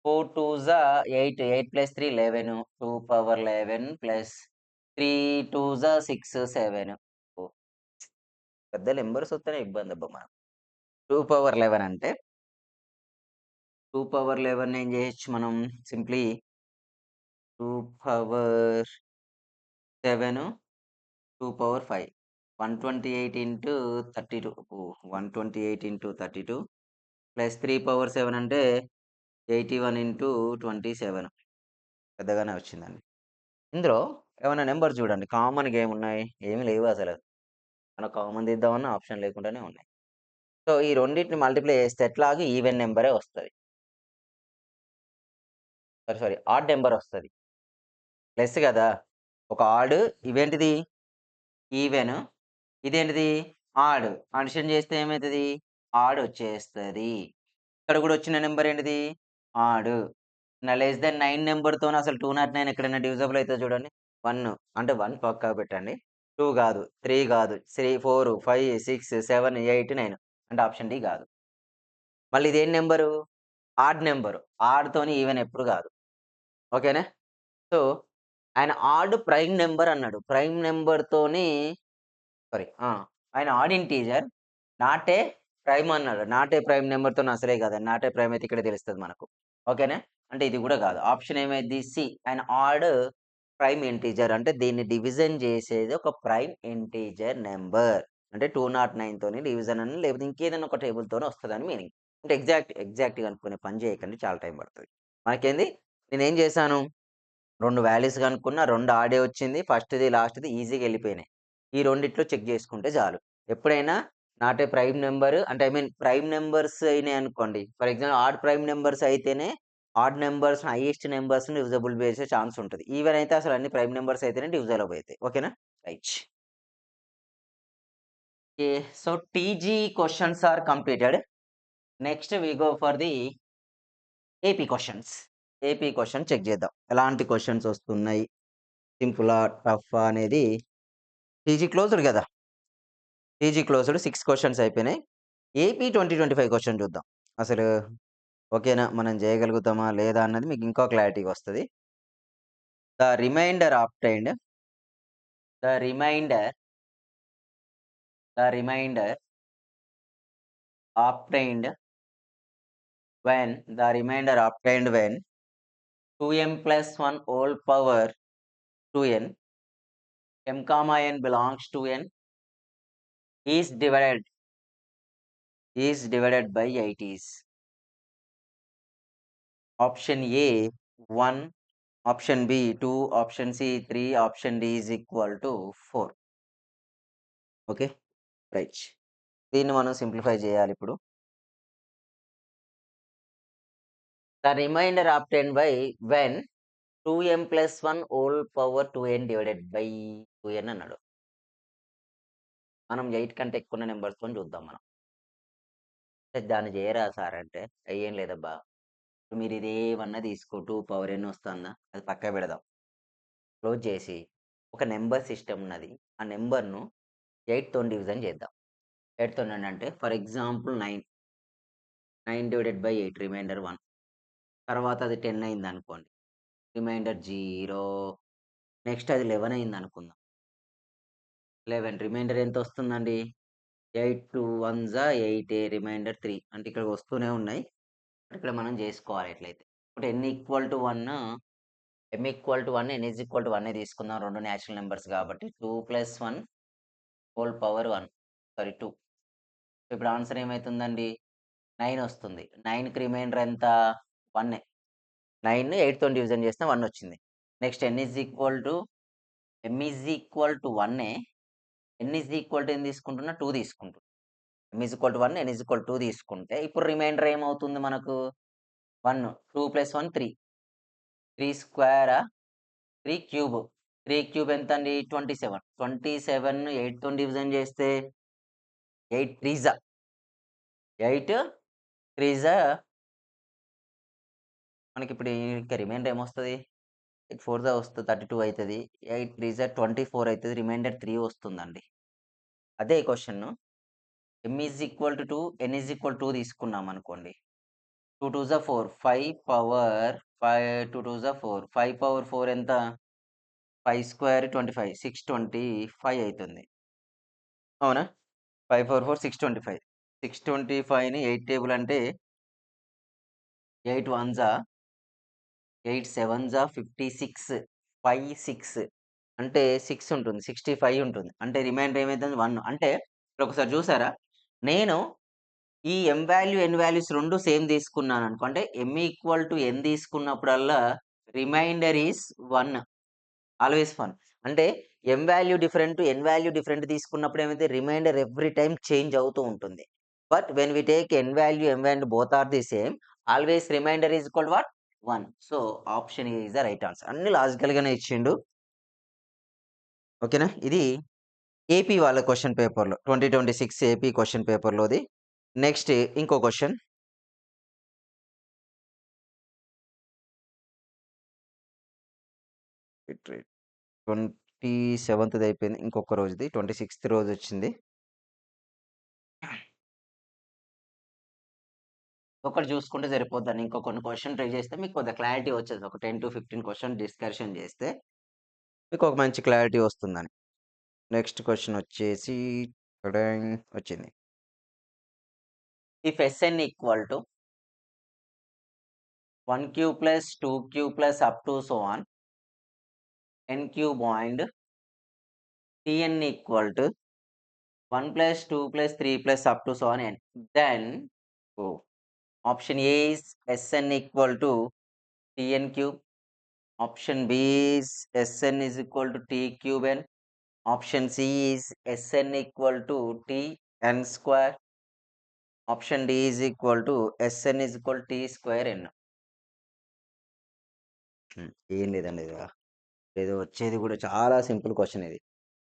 4 2 జా 8, 8 ప్లస్ 3 11, 2 పవర్ 11 ప్లస్ 3 2 జా 6 7. పెద్ద నెంబర్స్ వస్తేనే ఇబ్బంది అబ్బా మనం. 2 పవర్ 11 అంటే 2 పవర్ 11 ఏం చేయొచ్చు మనం simply 2 power 7 2 power 5 128 into 32 128 into 32 plus 3 power 7 అంటే 81 ఇంటూ 27 పెద్దగానే వచ్చిందండి. ఇందులో ఏమైనా నెంబర్ చూడండి కామన్‌గా ఏమున్నాయి? ఏమి లేవు అసలు. మనం కామన్ తీద్దామన్నా ఆప్షన్ లేకుండానే ఉన్నాయి. సో, ఈ రెండిటిని మల్టిప్లై చేస్తే ఎట్లాగో ఈవెన్ నెంబరే వస్తది. సారీ ఆడ్ నెంబర్ వస్తది. ప్లస్ గదా! ఒక ఆడ్ ఇవేంటిది? ఈవెన్. ఇదేంటిది? ఆడ్. అడిషన్ చేస్తే ఏమైతది? ఆడ్ వచ్చేస్తది. ఇక్కడ గూడా వచ్చిన నెంబర్ ఏంటిది? ఆడ్. లెస్ థాన్ 9 నెంబర్‌తోని అసలు 209 ఎక్కడైనా డివిజిబుల్ అయితదో చూడండి. 1 అంటే 1 పక్కకు పెట్టండి. 2 గాదు, 3 గాదు, 4, 5, 6, 7, 8, 9 అంటే ఆప్షన్ డి గాదు. మళ్ళీ ఇదేం నెంబరు? Odd number. ఆడ్‌తోని ఈవెన్ ఎప్పుడు గాదు. ఓకేనా? సో, ఆయన ఆడ్ ప్రైమ్ నంబర్ అన్నాడు. ప్రైమ్ నంబర్‌తోని ఆయన odd integer not a prime అన్నాడు. నాట్ ఏ ప్రైమ్ నంబర్‌తోని అసలే కాదండి. నాట్ ఏ ప్రైమ్ అయితే ఇక్కడే తెలుస్తది మనకు. ఓకేనా? అంటే ఇది కూడా కాదు. ఆప్షన్ ఏమైద్ది? సి. ఆయన ఆడ్ ప్రైమ్ ఇంటీజర్ అంటే దీన్ని డివిజన్ చేసేది ఒక ప్రైమ్ ఇంటీజర్ నంబర్. అంటే 209 తోని డివిజన్ అని లేకపోతే ఇంకేదైనా ఒక టేబుల్‌తోని వస్తదని మీనింగ్. అంటే ఎగ్జాక్ట్‌గా అనుకునే పని చేయకండి. చాలా టైం పడతది. మనకేంది నేనేం చేశాను? 2 వాల్యూస్ కనుక్కున్నా. 2 ఆడే వచ్చింది. ఫస్ట్‌ది, లాస్ట్‌ది ఈజీగా ఎళ్ళిపోయినాయి. ఈ రెండిట్లో చెక్ చేసుకుంటే చాలు. ఎప్పుడైనా నాట్ ఏ ప్రైమ్ నంబర్ అంటే ప్రైమ్ నంబర్స్ అయినాయనుకోండి. For example odd prime numbers అయితేనే ఆడ్ నంబర్స్ హైయెస్ట్ నంబర్స్‌ని డివిజిబుల్ చేసే ఛాన్స్ ఉంటది. ఈవెన్ అయితే అసలు అన్ని ప్రైమ్ నంబర్స్ అయితేనే డివిజిబుల్ అయితాయి. ఓకేనా? Right. Okay. So, TG questions are completed. Next we go for the AP questions. AP question check చేద్దాం. ఎలాంటి క్వెషన్స్ వస్తున్నాయి? సింపులా? టఫా? అనేది టీజీ క్లోజ్డ్ గదా! టీజీ క్లోజ్డ్ 6 క్వెషన్స్ అయిపోయినాయి. ఏపీ 2025 క్వెషన్ చూద్దాం. అసలు ఓకేనా? మనం చేయగలుగుతామా? లేదా? అన్నది మీకు ఇంకా క్లారిటీగా వస్తది. The remainder obtained the remainder obtained when 2m plus 1 whole power 2n m comma n belongs to n is divided by 8 is option A 1, option B 2, option C 3, option D is equal to 4. Okay. Right. దీన్ని మనం simplify చేయాలి ఇప్పుడు. The remainder of 10 by when 2m plus 1 whole power 2n divided by 2n అన్నాడు. మనం 8 కంటే ఎక్కువ నెంబర్స్‌తోని చూద్దాం మనం. దాన్ని చేయరా సార్ అంటే, ఏం లేదబ్బా! మీరు ఇదేమన్నా తీసుకో 2 పవర్ n వస్తుందా? అది పక్కకు పెడదాం. క్లోజ్ చేసి ఒక నెంబర్ సిస్టమ్ ఉన్నది. ఆ నెంబర్‌ను 8తోని డివిజన్ చేద్దాం. 8తోని అంటే for example 9. 9 divided by 8 remainder 1. తర్వాత అది 10 అయిందనుకోండి. రిమైండర్ 0. నెక్స్ట్ అది 11 అయిందనుకుందాం. 11 రిమైండర్ ఎంతొస్తుందండి? 8 2 1 8 రిమైండర్ 3 అంటే ఇక్కడ వస్తూనే ఉన్నాయి. ఇక్కడ మనం చేసుకోవాలి ఎట్లయితే. ఇప్పుడు n equal to 1 m equal to 1 n is equal to 1 తీసుకుందాం. 2 న్యాచురల్ నంబర్స్ కాబట్టి 2 ప్లస్ 1 హోల్ పవర్ 1 సారీ 2. ఇప్పుడు ఆన్సర్ ఏమైతుందండి? 9 వస్తుంది. 9కి రిమైండర్ ఎంత? 1. 9ని 8తోని డివిజన్ చేస్తే 1 వచ్చింది. Next m is equal to 1. n is equal to ఏం తీసుకుంటున్నా? 2 తీసుకుంటున్నా. m is equal to 1, n is equal to 2 తీసుకుంటే ఇప్పుడు రిమైండర్ ఏమవుతుంది మనకు? 1. 2 ప్లస్ 1 3. 3 స్క్వేరా? 3 క్యూబ్. 3 క్యూబ్ ఎంతండి? 27. 27 8తోని డివిజన్ చేస్తే 8 త్రీజా 8 త్రీజా మనకిప్పుడు ఇక రిమైండర్ ఏమొస్తది? 8 ఫోర్‌జా వస్తది 32 అయితది. 8 త్రీజా 24 అయితది. రిమైండర్ 3 వస్తుందండి. అదే question m is equal to 2, n is equal 2 తీసుకున్నామనుకోండి. 2 2జా 4, 5 power 2 2జా 4, 5 power 4 ఎంత? 5 స్క్వేర్ 25, 625 అయితుంది. అవునా? 5 పవర్ 4 625. 625ని 8 టేబుల్ అంటే 8 వన్సా 8 సెవెన్సా 56, 5 6 అంటే 6 ఉంటుంది. 65 ఉంటుంది. అంటే రిమైండర్ ఏమైతుంది? 1. అంటే ఇక్కడ ఒకసారి చూసారా? నేను ఈ m value, n values 2 same తీసుకున్నాననుకో అంటే m ఈక్వల్ టు n తీసుకున్నప్పుడల్లా రిమైండర్ ఈస్ 1. ఆల్‌వేస్ 1. అంటే m value different, n value different తీసుకున్నప్పుడు ఏమైతే రిమైండర్ ఎవ్రీ టైమ్ చేంజ్ అవుతూ ఉంటుంది. But when we take n value, m value both are the same always remainder is equal what? 1. సో, option A is the right answer. అన్ని లాజికల్‌గానే ఇచ్చిండు. ఓకేనా? ఇది ఏపీ వాళ్ళ క్వెషన్ పేపర్‌లో 2026 ఏపీ క్వెషన్ పేపర్‌లోది. నెక్స్ట్ ఇంకో క్వెషన్. వెయిట్ వెయిట్ 27థ్‌ది అయిపోయింది. ఇంకొక రోజుది 26థ్ రోజొచ్చింది. ఒకటి చూసుకుంటే సరిపోద్దండి. ఇంకో కొన్ని క్వెషన్ ట్రై చేస్తే మీకు కొద్దిగా క్లారిటీ వచ్చేది. ఒక 10-15 క్వెషన్ డిస్కషన్ చేస్తే మీకు ఒక మంచి క్లారిటీ వస్తుందని. నెక్స్ట్ క్వెషన్ వచ్చేసి టడాంగ్ వచ్చింది. If Sn equal to 1 cube plus 2 cube plus up to so on n cube and Tn equal to 1 plus 2 plus 3 plus up to so on n. Then option A is Sn equal to Tn cube. Option B is Sn is equal to T cube n. Option C is Sn equal to Tn square. Option D is equal to Sn is equal to T square n. ఏం లేదండి ఇది. ఏదో వచ్చేది కూడా చాలా simple question ఇది.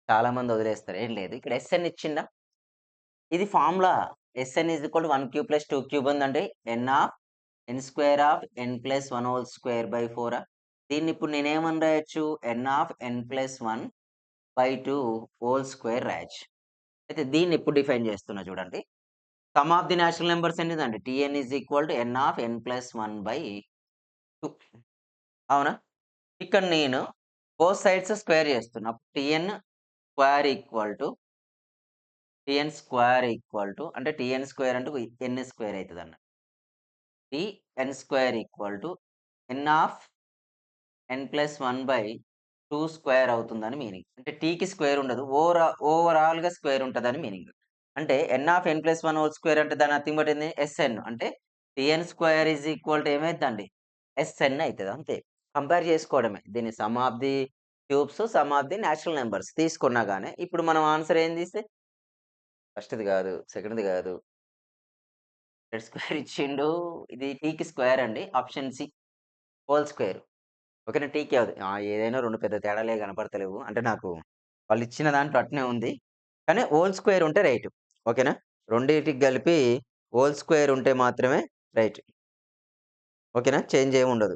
చాలా మంది వదిలేస్తారు. ఏం లేదు. ఇక్కడ Sn ఇచ్చిండా? ఇది formula. Sn is equal to 1 cube plus 2 cube ఉందంటే n square of n plus 1 whole square by 4. దీన్ని ఇప్పుడు నేనేమని రాయొచ్చు? n plus 1 by 2 whole square రాయొచ్చు. అయితే దీన్ని ఎప్పుడు డిఫైన్ చేస్తున్నా చూడండి. Sum of the natural numbers ఎన్నిదండి? Tn is equal to n of n plus 1 by 2. అవునా? ఇక్కడ నేను బోత్ సైడ్స్ స్క్వేర్ చేస్తున్నా. Tn స్క్వేర్ ఈక్వల్ టు అంటే Tn స్క్వేర్ అంటే n స్క్వేర్ అయితదన్న. Tn square equal to n of n plus 1 by 2 square అవుతుందని meaning. అంటే టీకి స్క్వేర్ ఉండదు. ఓవరాల్‌గా స్క్వేర్ ఉంటదని మీనింగ్. అంటే n(n+1) హోల్ స్క్వేర్ అంటే దాని నథింగ్ బట్ ఏంది ఎస్ఎన్. అంటే TN square is equal to ఏమైద్దండి? ఎస్ఎన్ అయితది అంతే. కంపేర్ చేసుకోవడమే. దీన్ని sum of the cubes, sum of the natural numbers తీసుకున్నా గాని ఇప్పుడు మనం ఆన్సర్ ఏం తీస్తే ఫస్ట్‌ది గాదు, సెకండ్‌ది గాదు. రెడ్ స్క్వేర్ ఇచ్చిండు. ఇది టీకి స్క్వేర్ అండి. Option C whole square. ఓకేనా. టీకే అది. ఏదైనా 2 పెద్ద తేడాలే కనపడతలేవు. అంటే నాకు వాళ్ళిచ్చిన దాంట్లో అట్నే ఉంది. కానీ హోల్ స్క్వేర్ ఉంటే రైట్. ఓకేనా. రెండిటికి కలిపి హోల్ స్క్వేర్ ఉంటే మాత్రమే రైట్. ఓకేనా. చేంజ్ ఏమి ఉండదు.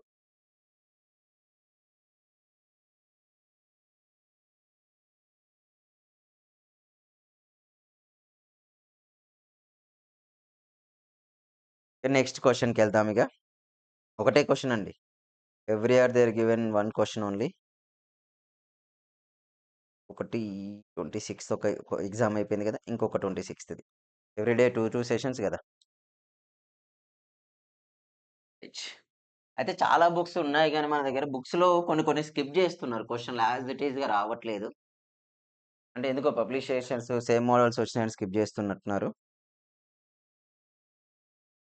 నెక్స్ట్ క్వెషన్‌కెళ్దాం ఇగ. ఒకటే క్వెషన్ అండి. Every year they are given 1 question only. ఒకటి 26 ఒక ఎగ్జామ్ అయిపోయింది కదా! ఇంకొక 26థ్‌ది. ఎవ్రీ డే 2 సెషన్స్ గదా! అయితే చాలా బుక్స్ ఉన్నాయి గానీ మన దగ్గర బుక్స్‌లో కొన్ని కొన్ని స్కిప్ జేస్తున్నారు. క్వెషన్‌లు యాస్ ఇట్ ఈస్‌గా రావట్లేదు. అంటే ఎందుకో పబ్లిషేషన్స్ సేమ్ మోడల్స్ వచ్చినాయని స్కిప్ జేస్తున్నట్టున్నారు.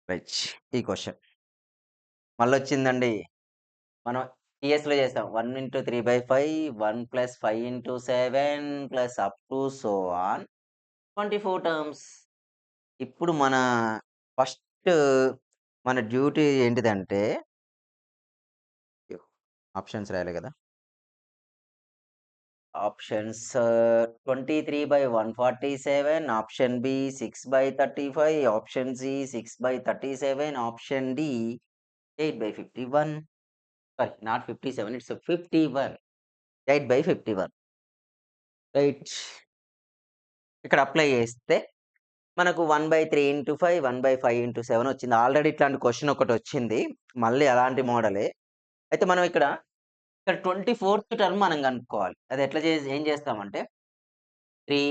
రైట్. ఈ క్వెషన్ మళ్ళొచ్చిందండి. మనం టీఎస్‌లో చేసాం. 1 × 3/5 1 + 5 × 7 plus up to so on 24 terms. ఇప్పుడు ఫస్ట్ మన డ్యూటీ ఏంటిదంటే ఆప్షన్స్ రాయాలి గదా! Options 23/147, option B 6/35, option C 6/37, option D 8/51. Sorry not 57 it's 51. 8/51. Right. ఇక్కడ అప్లై చేస్తే మనకు 1/3 ఇంటూ 5, 1/5 ఇంటూ 7 వచ్చింది. ఆల్రెడీ ఇట్లాంటి క్వెషన్ ఒకటొచ్చింది. మళ్ళీ అలాంటి మోడలే. అయితే మనం ఇక్కడ 24థ్ టర్మ్ మనం కనుక్కోవాలి. అది ఎట్లా ఏం చేస్తామంటే 3,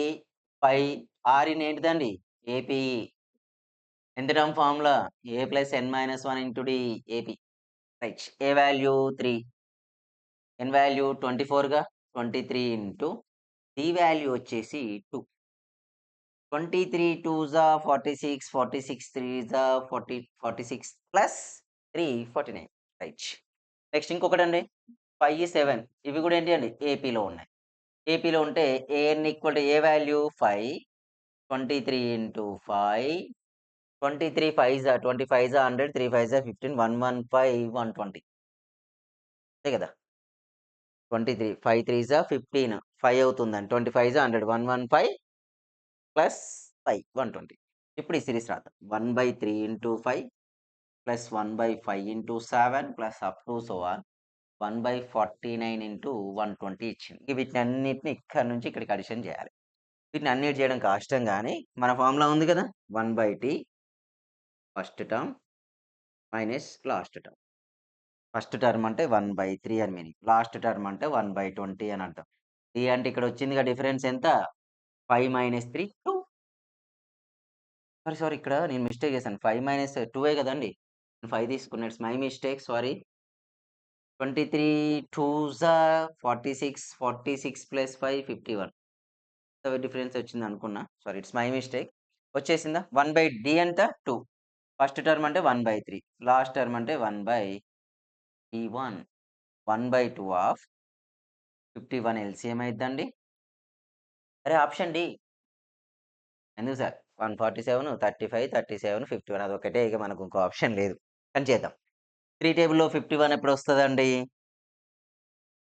5 ఆర్ ఇన్ ఏంటిదండి? ఏపీఈ. ఎంత term formula? A plus n minus 1 into D AP. Right. A value 3. N value 24గా 23 ఇంటూ డి వాల్యూ వచ్చేసి 2. 23 2 46, 46 3 40, 46 ప్లస్ 3 49. రైట్. నెక్స్ట్ ఇంకొకటండి 5, 7 ఇవి కూడా ఏంటి అండి ఏపీలో ఉన్నాయి. ఏపీలో ఉంటే a n equal to a value 5, 23 into 5, 23 5 25 100, 3 5 15, 115 120 అంతే కదా. 23 5 3 15 5 అవుతుందండి. 25 100 115 ప్లస్ 5 120. ఇప్పుడు ఈ సిరీస్ రాద్దాం. 1/3 into 5 plus 1/5 into 7 plus up to so on 1/49 into 120 ఇచ్చింది. వీటన్నిటిని ఇక్కడి నుంచి ఇక్కడికి అడిషన్ చేయాలి. వీటిని అన్నిటి చేయడం కష్టం గానీ, మన ఫార్ములా ఉంది కదా! 1/t first term minus last term. First term అంటే 1/3 అని మీనింగ్. లాస్ట్ టర్మ్ అంటే 1/20 అని అర్థం. t అంటే ఇక్కడ వచ్చిందిగా డిఫరెన్స్ ఎంత? 5 - 3 2. సారీ ఇక్కడ నేను మిస్టేక్ చేశాను. 5 - 2 కదండీ! 5 తీసుకున్నా. It's my mistake sorry. 23 2 46, 46 ప్లస్ 5 51. డిఫరెన్స్ వచ్చిందనుకున్నా. Sorry it's my mistake. వచ్చేసిందా? 1/d ఎంత? 2. ఫస్ట్ టర్మ్ అంటే 1/3. లాస్ట్ టర్మ్ అంటే 1/d1. 1/2 of 51 LCM అయిద్దండి. అరే ఆప్షన్ డి. ఎందుకు సార్ 147, 35, 37, 51 అదొక్కటే ఇక మనకు ఇంకో ఆప్షన్ లేదు. కానీ చేద్దాం. 3 టేబుల్‌లో 51 ఎప్పుడొస్తదండి?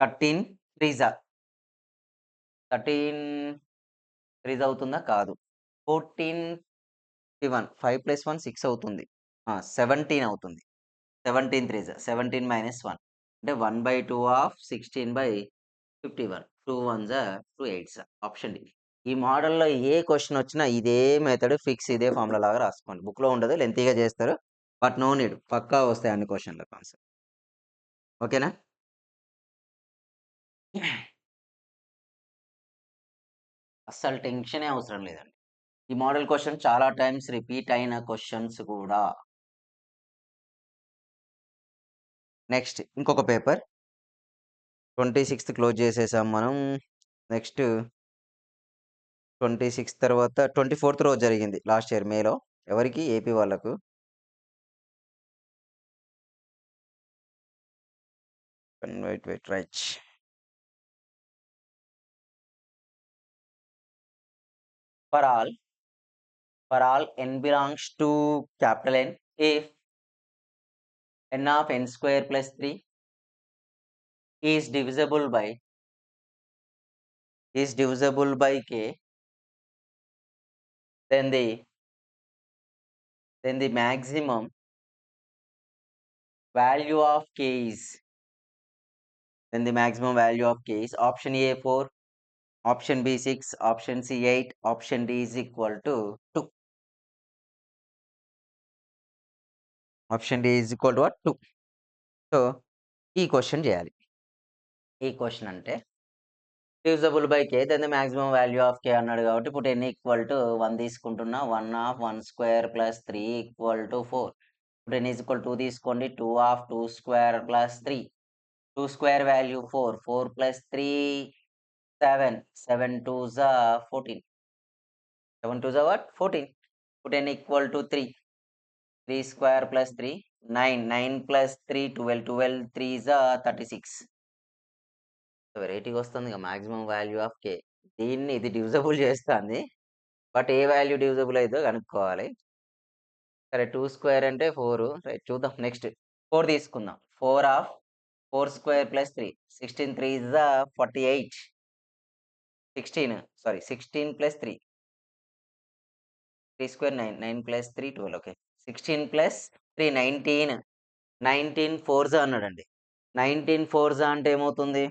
13 3 13 3 అవుతుందా? కాదు. 14 51 5 + 1 6 అవుతుంది. 17 అవుతుంది. 17 3 17 - 1 అంటే 1/2 ఆఫ్ 16/51. 2 1 2 8 option D. ఈ మోడల్‌లో ఏ క్వెషన్ వచ్చినా ఇదే మెథడ్ ఫిక్స్ ఇదే ఫార్ములా లాగా రాసుకోండి. బుక్‌లో ఉండదు. లెంతీగా చేస్తారు. But no need. పక్కా వస్తాయి అన్ని క్వెషన్‌లకు ఆన్సర్. ఓకేనా? అస్సలు టెన్షనే అవసరం లేదండి. ఈ మోడల్ క్వెషన్ చాలా టైమ్స్ రిపీట్ అయిన క్వెషన్స్ కూడా. నెక్స్ట్ ఇంకొక పేపర్ 26థ్ క్లోజ్ చేసేసాం మనం. నెక్స్ట్ 26 తర్వాత 24థ్ రోజు జరిగింది లాస్ట్ ఇయర్ మేలో. ఎవరికి? ఏపీ వాళ్ళకు. Wait. Right. For all n belongs to capital N, if n of n square plus 3 is divisible by k, then the maximum value of k is option A 4, option B 6, option C 8, option D is equal to 2. Option D is equal to what? 2. సో ఈ question చేయాలి. ఈ question అంటే divisible by k, then the maximum value of k అన్నాడు కాబట్టి ఇప్పుడు n equal to 1 తీసుకుంటున్నా. 1 of 1 square plus 3 equal to 4. ఇప్పుడు n ఈజ్ ఈక్వల్ 2 తీసుకోండి. 2 of 2 square plus 3. 2 square value 4. 4 plus 3 7. 7 2 జా 14. 7 2 జా వాట్? 14. ఇప్పుడు n equal to 3. 3 square plus 3 9. 9 plus 3 12. 12 3 జా 36. వెరైటీగా వస్తుంది ఇక మాక్సిమం వాల్యూ ఆఫ్ కే. దీన్ని ఇది డివిజబుల్ చేస్తుంది. బట్ ఏ వాల్యూ డివిజబుల్ అయిద్దో కనుక్కోవాలి. సరే 2 స్క్వేర్ అంటే 4. రైట్, చూద్దాం. నెక్స్ట్ 4 తీసుకుందాం. 4 of 4 square plus 3. 16 3 is the 48. 16 plus 3. 3 square 9. 9 plus 3 12. Okay. 16 plus 3 19. 19 4 జా అన్నాడండి. 19 4 జా అంటే ఏమవుతుంది?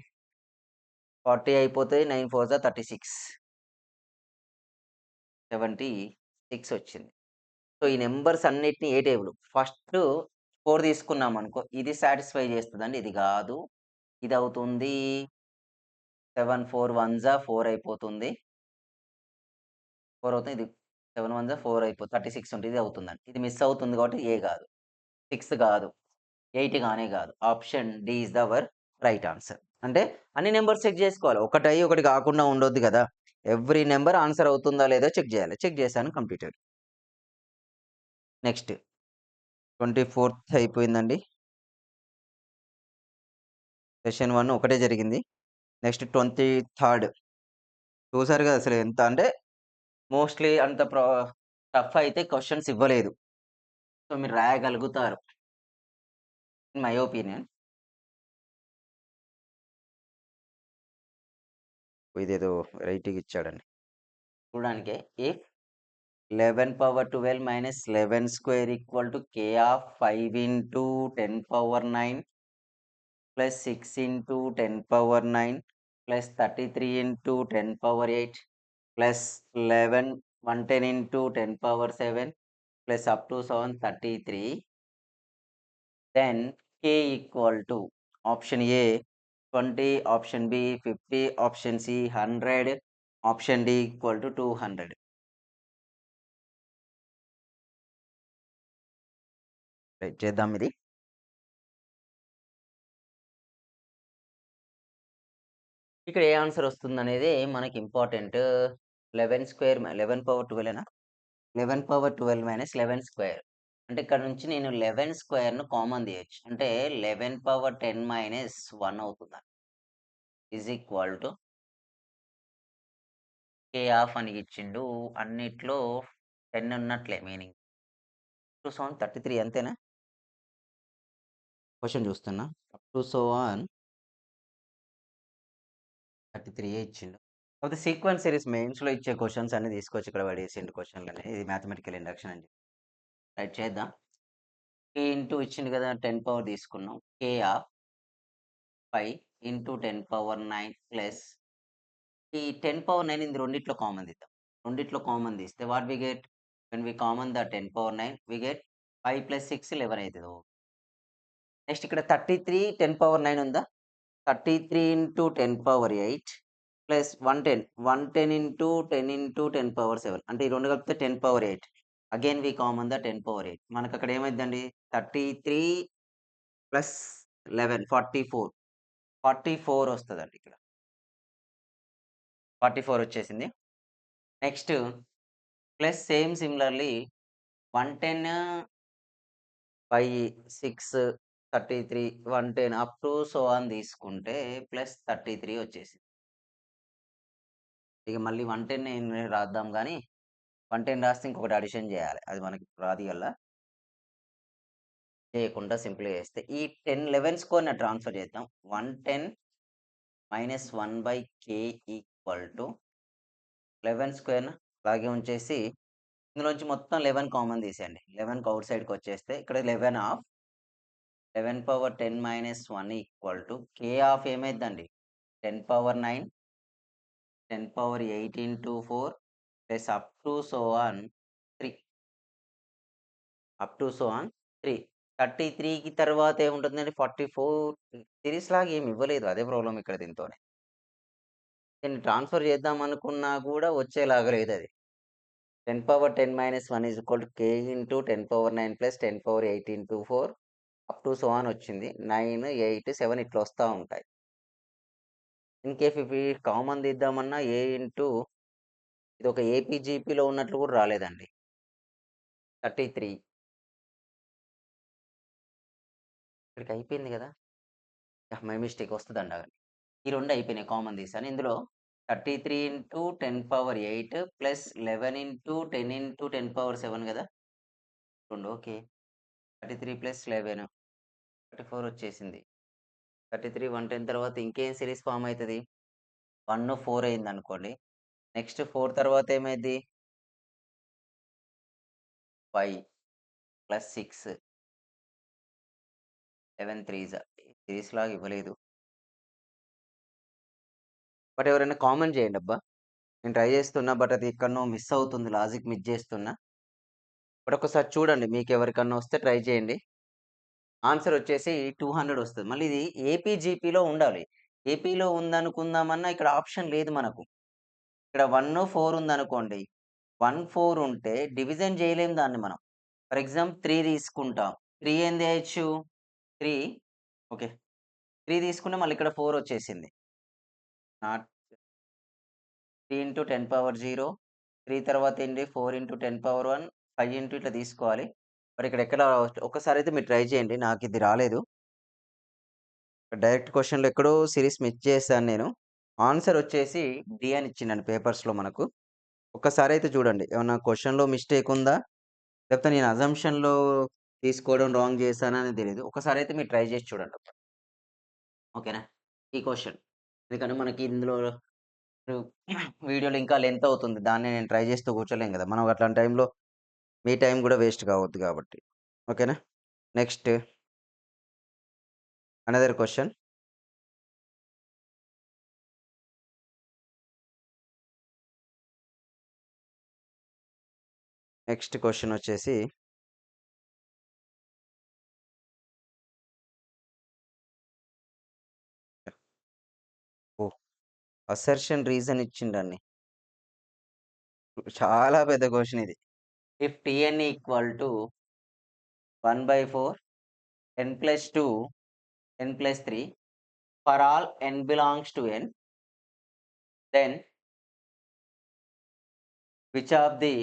40 అయిపోతుంది. 9 4 జా 36. 76 వచ్చింది. సో ఈ నెంబర్స్ అన్నిటిని ఏ టేబుల్? ఫస్ట్ 4 తీసుకున్నాం అనుకో, ఇది సాటిస్ఫై చేస్తుందండి. ఇది కాదు. ఇది అవుతుంది 7 4 1 జా 4 అయిపోతుంది. 4 అవుతుంది. ఇది 7 1 జా 4 అయిపోతుంది. 36 ఉంటుంది. ఇది అవుతుందండి. ఇది మిస్ అవుతుంది కాబట్టి ఏ కాదు. 6 కాదు. 8 కానే కాదు. Option D is the our right answer. అంటే అన్ని నెంబర్స్ చెక్ చేసుకోవాలి. ఒకటి అయ్యి ఒకటి కాకుండా ఉండొద్దు కదా. ఎవ్రీ నెంబర్ ఆన్సర్ అవుతుందా లేదో చెక్ చేయాలి. చెక్ చేశాను, కంప్లీటెడ్. నెక్స్ట్ 24th అయిపోయిందండి. సెషన్ 1 ఒకటే జరిగింది. నెక్స్ట్ 23rd చూసారు కదా. అసలు ఎంత అంటే మోస్ట్లీ అంత టఫ్ అయితే క్వశ్చన్స్ ఇవ్వలేదు. సో మీరు రాయగలుగుతారు ఇన్ మై ఒపీనియన్. ఇదేదో వెరైటీగా ఇచ్చాడండి చూడడానికే. If 11 power 12 minus 11 square equal to k of 5 into 10 power 9 plus 6 into 10 power 9 plus 33 into 10 power 8 plus 11 110 into 10 power 7 plus up to 733, then k equal to option A 20, option B 50, option C 100, option D equal to 200. Right, చేద్దాం ఇది. ఇక్కడ ఏ answer వస్తుంది అనేది మనకి important. 11 square 11 power 12 11 power 12 minus 11 square అంటే ఇక్కడ నుంచి నేను 11 స్క్వేర్ను కామన్ తీయచ్చు. అంటే 11 పవర్ 10 మైనస్ 1 అవుతుంది. Is equal to k of అని ఇచ్చిండు. అన్నిట్లో 10 ఉన్నట్లే మీనింగ్. 2 7 33 అంతేనా? క్వశ్చన్ చూస్తున్నా. అప్ టు 33 ఇచ్చిండు. కాకపోతే సీక్వెన్స్ సిరీస్ మెయిన్స్‌లో ఇచ్చే క్వశ్చన్స్ అన్ని తీసుకొచ్చి ఇక్కడ పడేసిండు క్వశ్చన్‌లని. ఇది మ్యాథమెటికల్ ఇండక్షన్ అని చెప్పి. రైట్, చేద్దాం. కే ఇంటూ ఇచ్చిండు కదా, 10 పవర్ తీసుకున్నాం. కే ఆఫ్ 5 ఇంటూ 10 పవర్ 9 ప్లస్ ఈ 10 పవర్ 9 ఇది రెండిట్లో కామన్ తీద్దాం. రెండిట్లో కామన్ తీస్తే what we get? When we common the 10 power 9 we get 5 plus 6 11 అయితది. నెక్స్ట్ ఇక్కడ 33 10 పవర్ 9 ఉందా? 33 into 10 power 8 plus 110 110 into 10 into 10 power 7 అంటే ఈ రెండు కలిపితే 10 power 8. Again we common the 10 power 8. మనకు అక్కడ ఏమైందండి? 33 ప్లస్ 11 44. 44 వస్తదండి ఇక్కడ. 44 వచ్చేసింది. Next plus same similarly 110 5, 6, 33, 110 up to so on తీసుకుంటే ప్లస్ 33 వచ్చేసింది. ఇక మళ్ళీ 110 రాద్దాం గానీ, 110 రాస్తే ఇంకొకటి అడిషన్ జేయాలి. అది మనకి రాదు ఇయల్ల. చేయకుండా సింపుల్‌గా చేస్తే ఈ 10, 11 స్క్వేర్‌ని ట్రాన్స్‌ఫర్ చేద్దాం. 110 మైనస్ 1/k ఈక్వల్ టు 11 స్క్వేర్‌ని అలాగే ఉంచేసి, ఇందులోంచి మొత్తం 11 కామన్ తీసేయండి. 11కి ఔట్ సైడ్‌కొచ్చేస్తే ఇక్కడ 11 of 11 power 10 minus 1 equal to k of ఏమైద్దండి 10 power 9, 10 power 8 into 4 plus up to so on 3. Up to so on 3. 33కి తర్వాత ఏముంటుందండి 44 సిరీస్ లాగా ఏమి ఇవ్వలేదు. అదే ప్రాబ్లమ్ ఇక్కడ దీనితోని. దీన్ని ట్రాన్స్‌ఫర్ చేద్దాం అనుకున్నా కూడా వచ్చేలాగా లేదది. 10 power 10 minus 1 is equal to k into 10 power 9 plus 10 power 8 into 4 up to so on వచ్చింది. 9, 8, 7 ఇట్లా వస్తా ఉంటాయి. ఇన్ కేస్ ఇవి కామన్ తీద్దామన్నా a ఇంటూ ఇదొక ఏపీజీపీలో ఉన్నట్లు కూడా రాలేదండి. 33 ఇక్కడికి అయిపోయింది గదా! మై మిస్టేక్ వస్తదండి ఆగండి. ఈ 2 అయిపోయినాయి కామన్ తీశాను. ఇందులో 33 into 10 power 8 plus 11 into 10 into 10 power 7 గదా! 2 ఓకే. 33 ప్లస్ 11 34 వచ్చేసింది. 33, 110 తర్వాత ఇంకేం సీరీస్ ఫార్మ్ అయితది? 1, 4 అయిందనుకోండి. నెక్స్ట్ 4 తర్వాత ఏమైద్ది? 5 ప్లస్ 6, 11 త్రీస్ సీరీస్ లాగా ఇవ్వలేదు. బట్ ఎవరైనా కామన్ చేయండబ్బా! నేను ట్రై చేస్తున్నా. బట్ అది ఎక్కడనో మిస్ అవుతుంది. లాజిక్ మిస్ చేస్తున్నా. బట్ ఒకసారి చూడండి. మీకెవరికన్నా వస్తే ట్రై చేయండి. ఆన్సర్ వచ్చేసి 200 వస్తది. మళ్ళీ ఇది ఏపీజీపీలో ఉండాలి. ఏపీలో ఉందనుకుందామన్నా ఇక్కడ ఆప్షన్ లేదు మనకు. ఇక్కడ 1, 4 ఉందనుకోండి. 1, 4 ఉంటే డివిజన్ చేయలేం దాన్ని మనం. ఫర్ ఎగ్జాంపుల్ 3 తీసుకుంటాం. 3 ఏం చేయొచ్చు? 3 ఓకే. 3 తీసుకుంటే మళ్ళీ ఇక్కడ 4 వచ్చేసింది. నాట్ 3 ఇంటూ 10 పవర్ 0, 3 తర్వాత ఏంటి 4 ఇంటూ 10 పవర్ 1, 5 ఇంటూ ఇట్లా తీసుకోవాలి. మరి ఇక్కడ ఎక్కడ ఒక్కసారైతే మీరు ట్రై చేయండి. నాకిది రాలేదు. డైరెక్ట్ క్వెషన్‌లో ఎక్కడో సీరీస్ మిస్ చేశాను నేను. ఆన్సర్ వచ్చేసి డి అని ఇచ్చిండండి పేపర్స్‌లో మనకు. ఒక్కసారైతే చూడండి. ఏమన్నా క్వెషన్‌లో మిస్టేక్ ఉందా? లేకపోతే నేను అజంప్షన్‌లో తీసుకోవడం రాంగ్ చేశానా అనేది తెలీదు. ఒక్కసారైతే మీరు ట్రై చేసి చూడండి. ఓకేనా? ఈ క్వెషన్. ఎందుకంటే మనకి ఇందులో వీడియోలో ఇంకా లెంత్ అవుతుంది. దాన్ని నేను ట్రై చేస్తూ కూర్చోలేం గదా! మనం అట్లాంటి టైంలో మీ టైం గూడా వేస్ట్ కావద్దు గాబట్టి. ఓకేనా? Next another question. Next question వచ్చేసి ఓహ్! అసర్షన్ రీజన్ ఇచ్చిండండి. చాలా పెద్ద క్వెషన్ ఇది. If TN equal to 1/4 n + 2 n + 3 for all n belongs to n then which of the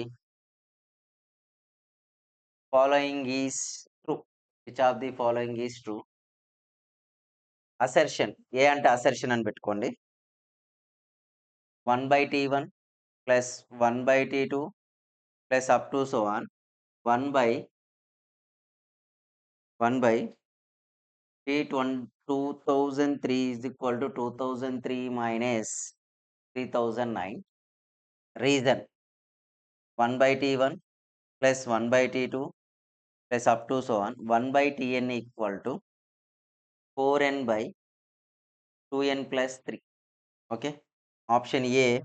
following is true? Which of the following is true? Assertion. A అంటే assertion అని పెట్టుకోండి. 1/T1 plus 1/T2 plus up to so on 1 by T 2003 is equal to 2003 minus 3009. Reason 1 by T1 plus 1 by T2 plus up to so on 1 by Tn equal to 4n by 2n plus 3. Okay. Option A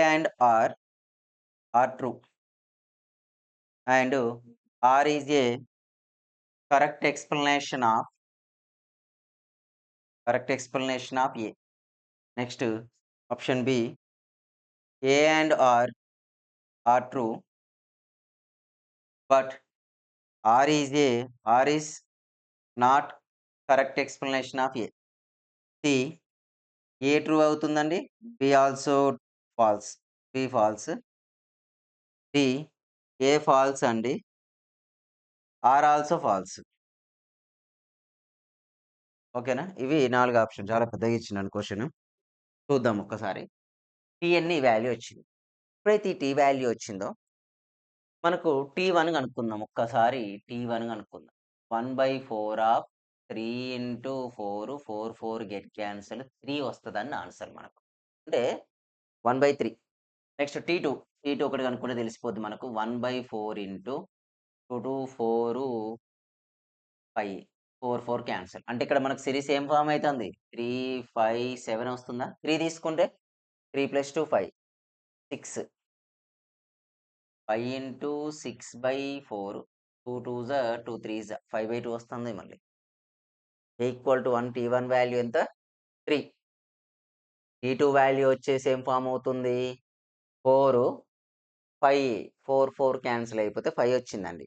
and R are true, and R is a correct explanation of A. Next, option B, A and R are true, but R is not correct explanation of A. C A true అవుతుందండి. B also false. B false. D A false అండి. R also false. ఓకేనా? ఇవి 4 option. చాలా పెద్దగా ఇచ్చిండండి question. చూద్దాం ఒక్కసారి. Tea ఎన్ని value వచ్చింది. ఎప్పుడైతే ఈ టీ వాల్యూ వచ్చిందో మనకు T1 కనుక్కుందాం. ఒక్కసారి T1 కనుక్కుందాం. 1/4 ఆఫ్ 3 ఇంటూ 4, 4, 4 గెట్ క్యాన్సల్ 3 వస్తదని ఆన్సర్ మనకు. అంటే 1/3. నెక్స్ట్ T2 ఒకటి కనుక్కుంటే తెలిసిపోద్ది మనకు. 1/4 ఇంటూ 2, 2, 4, 5, 4, 4 క్యాన్సల్. అంటే ఇక్కడ మనకు సిరీస్ ఏం ఫార్మ్ అయితుంది. 3, 5, 7 వస్తుందా? 3 తీసుకుంటే 3 + 2 5, 6. 5 ఇంటూ 6/4, 2 2 2 3 5/2 వస్తుంది మళ్ళీ. ఈక్వల్ టు 1 T1 వాల్యూ ఎంత? 3. T2 వాల్యూ వచ్చేసి ఏం ఫార్మ్ అవుతుంది? 4, 5, 4, 4 క్యాన్సిల్ అయిపోతే 5 వచ్చిందండి.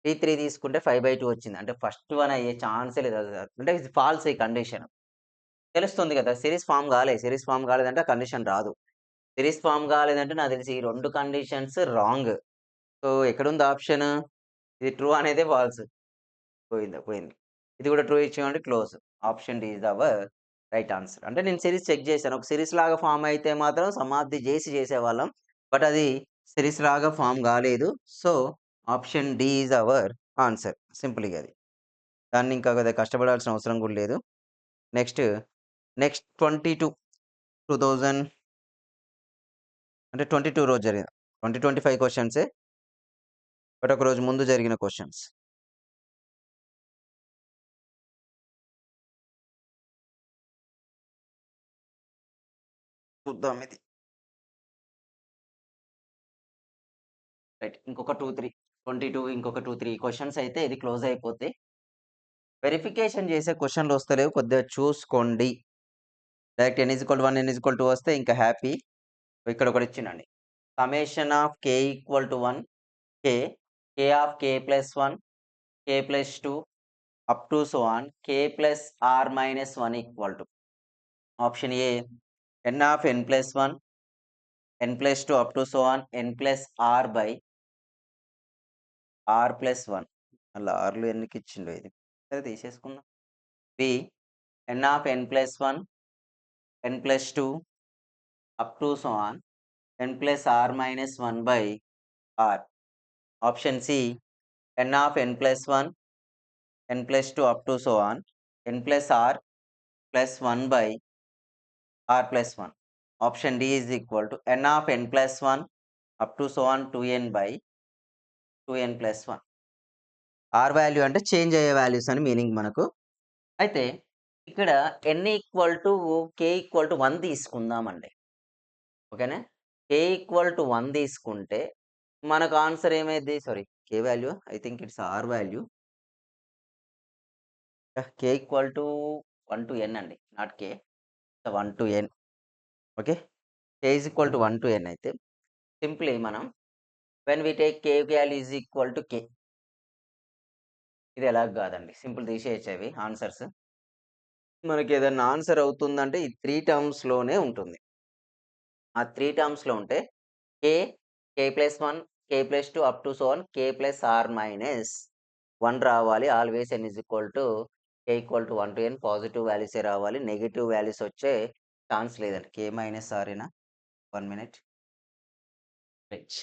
T3 తీసుకుంటే 5/2 వచ్చింది. అంటే ఫస్ట్ వన్ అయ్యే ఛాన్సే లేదు. అంటే ఇది ఫాల్స్ ఈ కండిషన్. తెలుస్తుంది కదా! సిరీస్ ఫార్మ్ కాలే. సిరీస్ ఫార్మ్ కాలేదంటే ఆ కండిషన్ రాదు. సిరీస్ ఫార్మ్ కాలేదంటే నాకు తెలిసి ఈ 2 కండిషన్స్ రాంగ్. సో, ఎక్కడుంది ఆప్షన్? ఇది ట్రూ అనేదే ఫాల్స్. పోయింది. ఇది కూడా ట్రూ ఇచ్చామంటే close. Option D is our right answer. అంటే నేను సిరీస్ చెక్ చేశాను. ఒక సిరీస్ లాగా ఫార్మ్ అయితే మాత్రం సమాప్తి చేసి చేసేవాళ్ళం. బట్ అది సిరీస్ లాగా ఫార్మ్ కాలేదు. So, option D is our answer. Simple ఇగ అది. దాన్ని ఇంకా పెద్ద కష్టపడాల్సిన అవసరం కూడా లేదు. నెక్స్ట్, నెక్స్ట్ 22 2000 అంటే 22 రోజు జరిగింది. 2025 క్వెషన్సే. బట్ ఒక రోజు ముందు జరిగిన క్వెషన్స్. చూద్దాం ఇది. రైట్. ఇంకొక 2, 3 22 ఇంకొక 2, 3 క్వెషన్స్ అయితే ఇది క్లోజ్ అయిపోద్ది. వెరిఫికేషన్ చేసే క్వెషన్‌లు వస్తలేవు. కొద్దిగా చూసుకోండి. డైరెక్ట్ n=1, n=2 వస్తే ఇంకా హ్యాపీ. ఇక్కడ ఒకటి ఇచ్చిండండి. Summation of k = 1, k, k of k + 1, k + 2 up to so on k + r - 1 equal to option A n of n + 1, n + 2 up to so on n + r by r + 1. మళ్ళా rలు ఎందుకిచ్చిండో ఇది. సరే తీసేసుకుందాం. B n of n + 1, n + 2 up to so on n + r - 1 by r. Option C n of n + 1, n + 2 up to so on n + r + 1 by r + 1. Option D is equal to n of n + 1 up to so on 2n by 2n + 1. r value అంటే change అయ్యే values అని meaning మనకు. అయితే ఇక్కడ n k 1 తీసుకుందామండి. ఓకేనా? k 1 తీసుకుంటే మనకు ఆన్సర్ ఏమైద్ది? Sorry, k value I think it's r value. k = 1 to n అండి. Not k. 1 to n. Okay. k = 1 to n అయితే సింప్లీ మనం when we take k value is equal to k. ఇది ఎలాగ కాదండి. Simple తీసేయొచ్చు అవి answers. మనకి ఏదన్నా ఆన్సర్ అవుతుందంటే ఈ 3 టర్మ్స్‌లోనే ఉంటుంది. ఆ 3 టర్మ్స్‌లో ఉంటే k, k+1, k+2 up to so on k + r - 1 రావాలి. Always n k = 1 to n positive వాల్యూసే రావాలి. నెగెటివ్ వాల్యూస్ వచ్చే ఛాన్స్ లేదండి. k - r ఏనా? 1 minute. Right.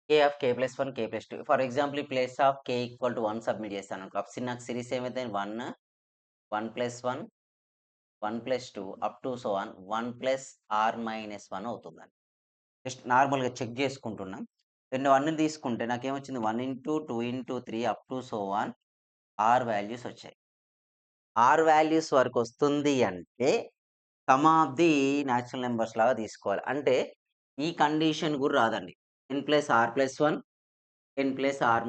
k of k+1, k+2 for example ఈ ప్లేస్ ఆఫ్ k = 1 సబ్మిట్ చేశాననుకో. అప్పుడు నాకు సిరీస్ ఏమైతది? 1, 1 + 1, 1 + 2 up to so on 1 + r - 1 అవుతుందండి. జస్ట్ నార్మల్‌గా చెక్ చేసుకుంటున్నా. నేను 1ని తీసుకుంటే నాకేమొచ్చింది? 1 into 2 into 3 up to so on r values వచ్చాయి. r వాల్యూస్ వరకొస్తుంది అంటే some of the natural numbers లాగా తీసుకోవాలి. అంటే ఈ కండిషన్ కూడా రాదండి. n + r + 1, n + r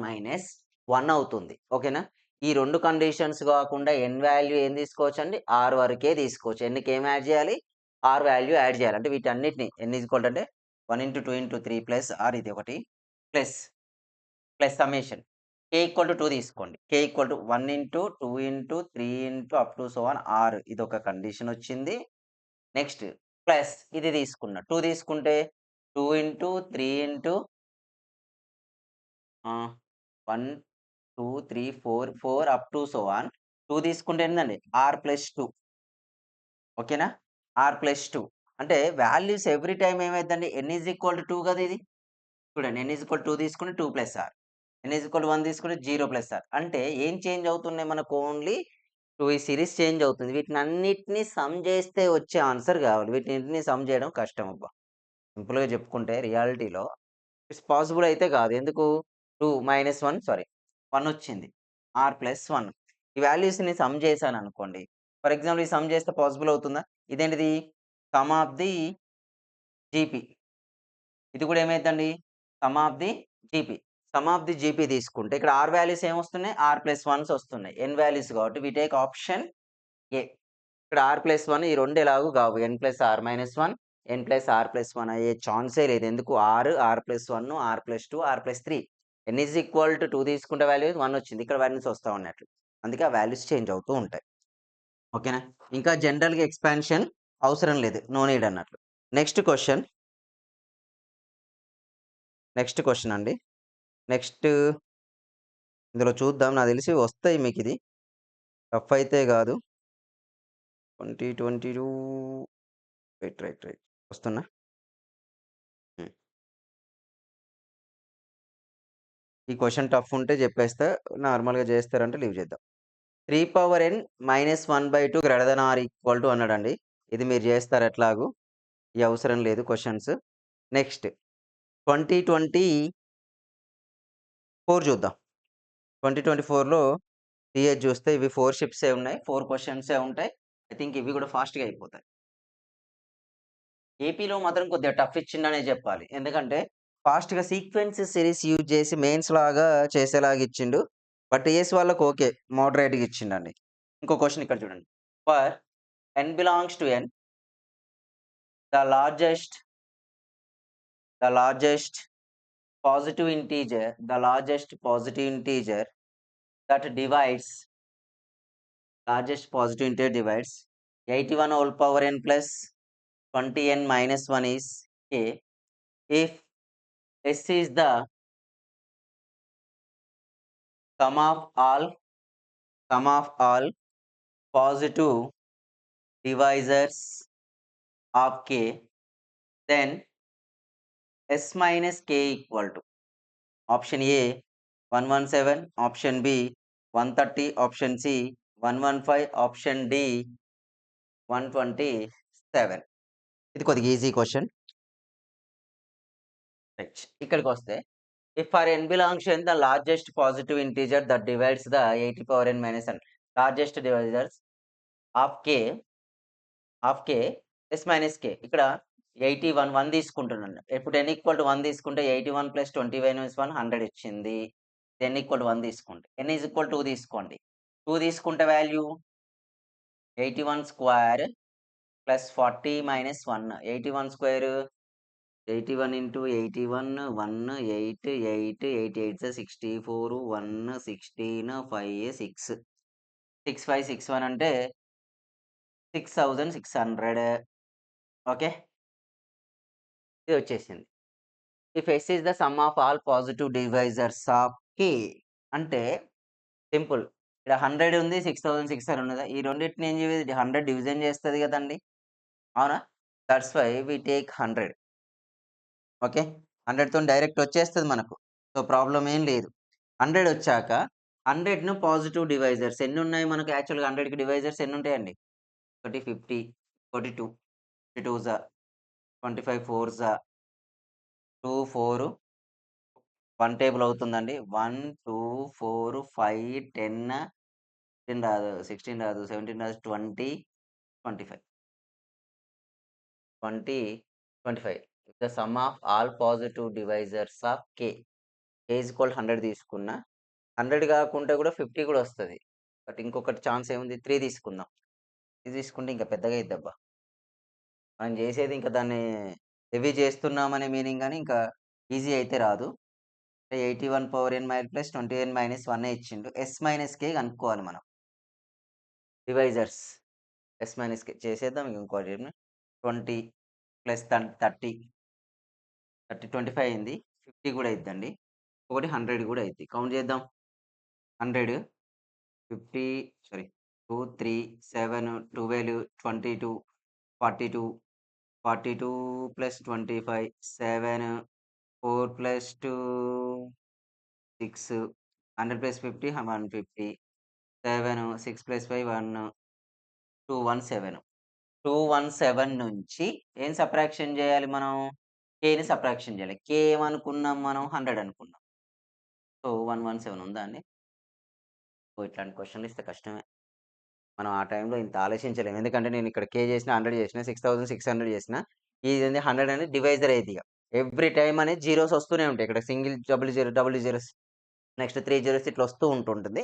- 1 అవుతుంది. ఓకేనా? ఈ 2 కండిషన్స్ కాకుండా n వాల్యూ ఏం తీసుకోవచ్చండి? r వరకే తీసుకోవచ్చు. nకి ఏం యాడ్ చేయాలి? r వాల్యూ యాడ్ చేయాలి. అంటే వీటన్నిటిని n అంటే 1 ఇంటూ 2 ఇంటూ 3 ప్లస్ r ఇది ఒకటి plus summation k equal to 2 తీసుకోండి. k equal to 1 into, 2 into, 3 into up to so on 6 ఇదొక కండిషన్ వచ్చింది. నెక్స్ట్ ప్లస్ ఇది తీసుకున్నా. 2 తీసుకుంటే 2 into, 3 into 1, 2, 3, 4, 4 up to so on 2 తీసుకుంటే ఏందండి r+2 ఓకేనా? r+2 అంటే వాల్యూస్ ఎవ్రీ టైమ్ ఏమైద్దండి n ఈజ్ ఈక్వల్ టు 2 కదా ఇది. చూడండి n ఈజ్ ఈక్వల్ టు 2 తీసుకుంటే 2 plus r. n is equal to 1 తీసుకుంటే 0 ప్లస్ r. అంటే ఏం చేంజ్ అవుతున్నాయి మనకు ఓన్లీ 2 ఈ సిరీస్ చేంజ్ అవుతుంది. వీటినన్నిటిని సమ్ చేస్తే వచ్చే ఆన్సర్ కావాలి. వీటన్నిటిని సమ్ చేయడం కష్టం అబ్బా! సింపుల్‌గా చెప్పుకుంటే రియాలిటీలో ఇట్స్ పాసిబుల్ అయితే కాదు. ఎందుకు 2 మైనస్ 1 సారీ 1 వచ్చింది. r+1 ఈ వాల్యూస్‌ని సమ్ చేశాననుకోండి. ఫర్ ఎగ్జాంపుల్ ఈ సమ్ చేస్తే పాసిబుల్ అవుతుందా? ఇదేంటిది? Sum of the GP. ఇది కూడా ఏమైద్దండి? Sum of the GP. Sum of the GP తీసుకుంటే ఇక్కడ r వాల్యూస్ ఏమొస్తున్నాయి? r+1స్ వస్తున్నాయి. n వాల్యూస్ కాబట్టి వి టేక్ ఆప్షన్ ఏ. ఇక్కడ r+1 ఈ 2 ఎలాగూ కావు. n+r-1, n+r+1 అయ్యే ఛాన్సే లేదు. ఎందుకు? r+1, r+2, r+3 n is equal to 2 తీసుకుంటే వాల్యూ 1 వచ్చింది. ఇక్కడ వాల్యూస్ వస్తా ఉన్నట్లు. అందుకే ఆ వాల్యూస్ చేంజ్ అవుతూ ఉంటాయి. ఓకేనా? ఇంకా జనరల్‌గా ఎక్స్‌పాన్షన్ అవసరం లేదు. నో నీడ్ అన్నట్లు. Next question. నెక్స్ట్ క్వెషన్ అండి. నెక్స్ట్ ఇందులో చూద్దాం. నాకు తెలిసి వస్తాయి మీకిది. టఫ్ అయితే గాదు. 2022 రైట్. వస్తున్నా. హ్మ్. ఈ క్వెషన్ టఫ్ ఉంటే జెప్పేస్తా. నార్మల్‌గా జేస్తారంటే లీవ్ జేద్దాం. 3n-1/2 greater than or equal to అన్నాడండి. ఇది మీరు జేస్తారు ఎట్లాగూ. ఈ అవసరం లేదు క్వెషన్స్. నెక్స్ట్ 2024 చూద్దాం. 2024లో టీఎస్ జూస్తే ఇవి 4 షిప్సే ఉన్నాయి. 4 క్వెషన్సే ఉంటాయి. ఐ థింక్ ఇవి గూడా ఫాస్ట్‌గా అయిపోతాయి. ఏపీలో మాత్రం కొద్దిగా టఫ్ ఇచ్చిండనే జెప్పాలి. ఎందుకంటే ఫాస్ట్‌గా సీక్వెన్స్ సిరీస్ యూజ్ జేసి మెయిన్స్ లాగా చేసేలాగా ఇచ్చిండు. బట్ టీఎస్ వాళ్ళకి ఓకే. మోడరేట్‌గా ఇచ్చిండండి. ఇంకో క్వెషన్ ఇక్కడ చూడండి. For n belongs to n the largest the largest positive integer that divides largest positive integer divides 81 whole power n plus 20n minus 1 is k if s is the sum of all positive divisors of k, then s minus k equal to option A 117, option B 130, option C 115, option D 127. ఇది కొద్దిగా easy question. Right. ఇక్కడికొస్తే if for n belongs to n, the largest positive integer that divides the 80 power n minus n, largest divisors of k s minus k. ఇక్కడ 81 1 తీసుకుంటున్నాను. ఇప్పుడు n equal to 1 తీసుకుంటే 81 plus 20 minus 1 100 ఇచ్చింది. n equal to 1 తీసుకోండి. n is equal 2 తీసుకోండి. 2 తీసుకుంటే value 81 square plus 40 minus 1. 81 square 81 into 81 1 8 8 8 8 64 1 16 5 6 6561 అంటే 6600 okay. ఇది వచ్చేసింది. If s is the sum of all positive divisors of k అంటే సింపుల్. ఇక్కడ 100 ఉంది. 6600 ఉన్నదా? ఈ రెండిటిని ఏం 100 డివిజన్ చేస్తది కదండీ! అవునా? That's why we take 100. Okay. 100 తోని డైరెక్ట్ వచ్చేస్తది మనకు. సో, ప్రాబ్లమ్ ఏం లేదు. 100 వచ్చాక 100ను పాజిటివ్ డివైజర్స్ ఎన్నున్నాయి మనకు యాక్చువల్‌గా 100కి డివైజర్స్ ఎన్నుంటాయండి? ఒకటి 50, ఒకటి 2, 50 2 జా 25 4 జా 2 4 1 టేబుల్ అవుతుందండి. 1 2 4 5 10 10 రాదు, 16 రాదు, 17 రాదు, 20 25 20 25 the sum of all positive divisors of k. k is equal 100 తీసుకున్నా. 100 కాకుంటే కూడా 50 కూడా వస్తది. బట్ ఇంకొకటి ఛాన్స్ ఏముంది? 3 తీసుకుందాం. ఇది తీసుకుంటే ఇంకా పెద్దగా అయిద్దబ్బా! మనం చేసేది ఇంకా దాన్ని హెవీ చేస్తున్నామనే మీనింగ్ గాని ఇంకా ఈజీ అయితే రాదు. 81 power n mile plus 20n minus 1 ఇచ్చిండు. ఎస్ మైనస్ కే కనుక్కోవాలి మనం. డివైజర్స్ ఎస్ మైనస్ కే చేసేద్దాం ఇంకోటి 20 ప్లస్ 30 25 అయింది. 50 కూడా అయిద్దండి. ఒకటి 100 కూడా అయిద్ది. కౌంట్ చేద్దాం. 100 50 sorry 2, 3, 7, 12, 22, 42, 42 plus 25, 7, 4 plus 2, 6, 100 plus 50, 150, 7, 6 plus 5, 1, 217. 217 నుంచి ఏం సబ్ట్రాక్షన్ చేయాలి మనం? కేని సబ్ట్రాక్షన్ చేయాలి. కే ఏమనుకున్నాం మనం? 100 అనుకున్నాం. సో, 117 ఉందా అండి? ఇట్లాంటి క్వెషన్‌లు ఇస్తే కష్టమే. మనం ఆ టైంలో ఇంత ఆలోచించలేము. ఎందుకంటే నేను ఇక్కడ కే చేసినా, 100 చేసినా, 6600 చేసినా, ఇదేంది 100 అనేది డివైజర్ అయిద్దిగ. ఎవ్రీ టైమ్ అనేది జీరోస్ వస్తూనే ఉంటాయి. ఇక్కడ single, double zero, double zeros, next 3 zeros ఇట్లా వస్తూ ఉంటుంటుంది.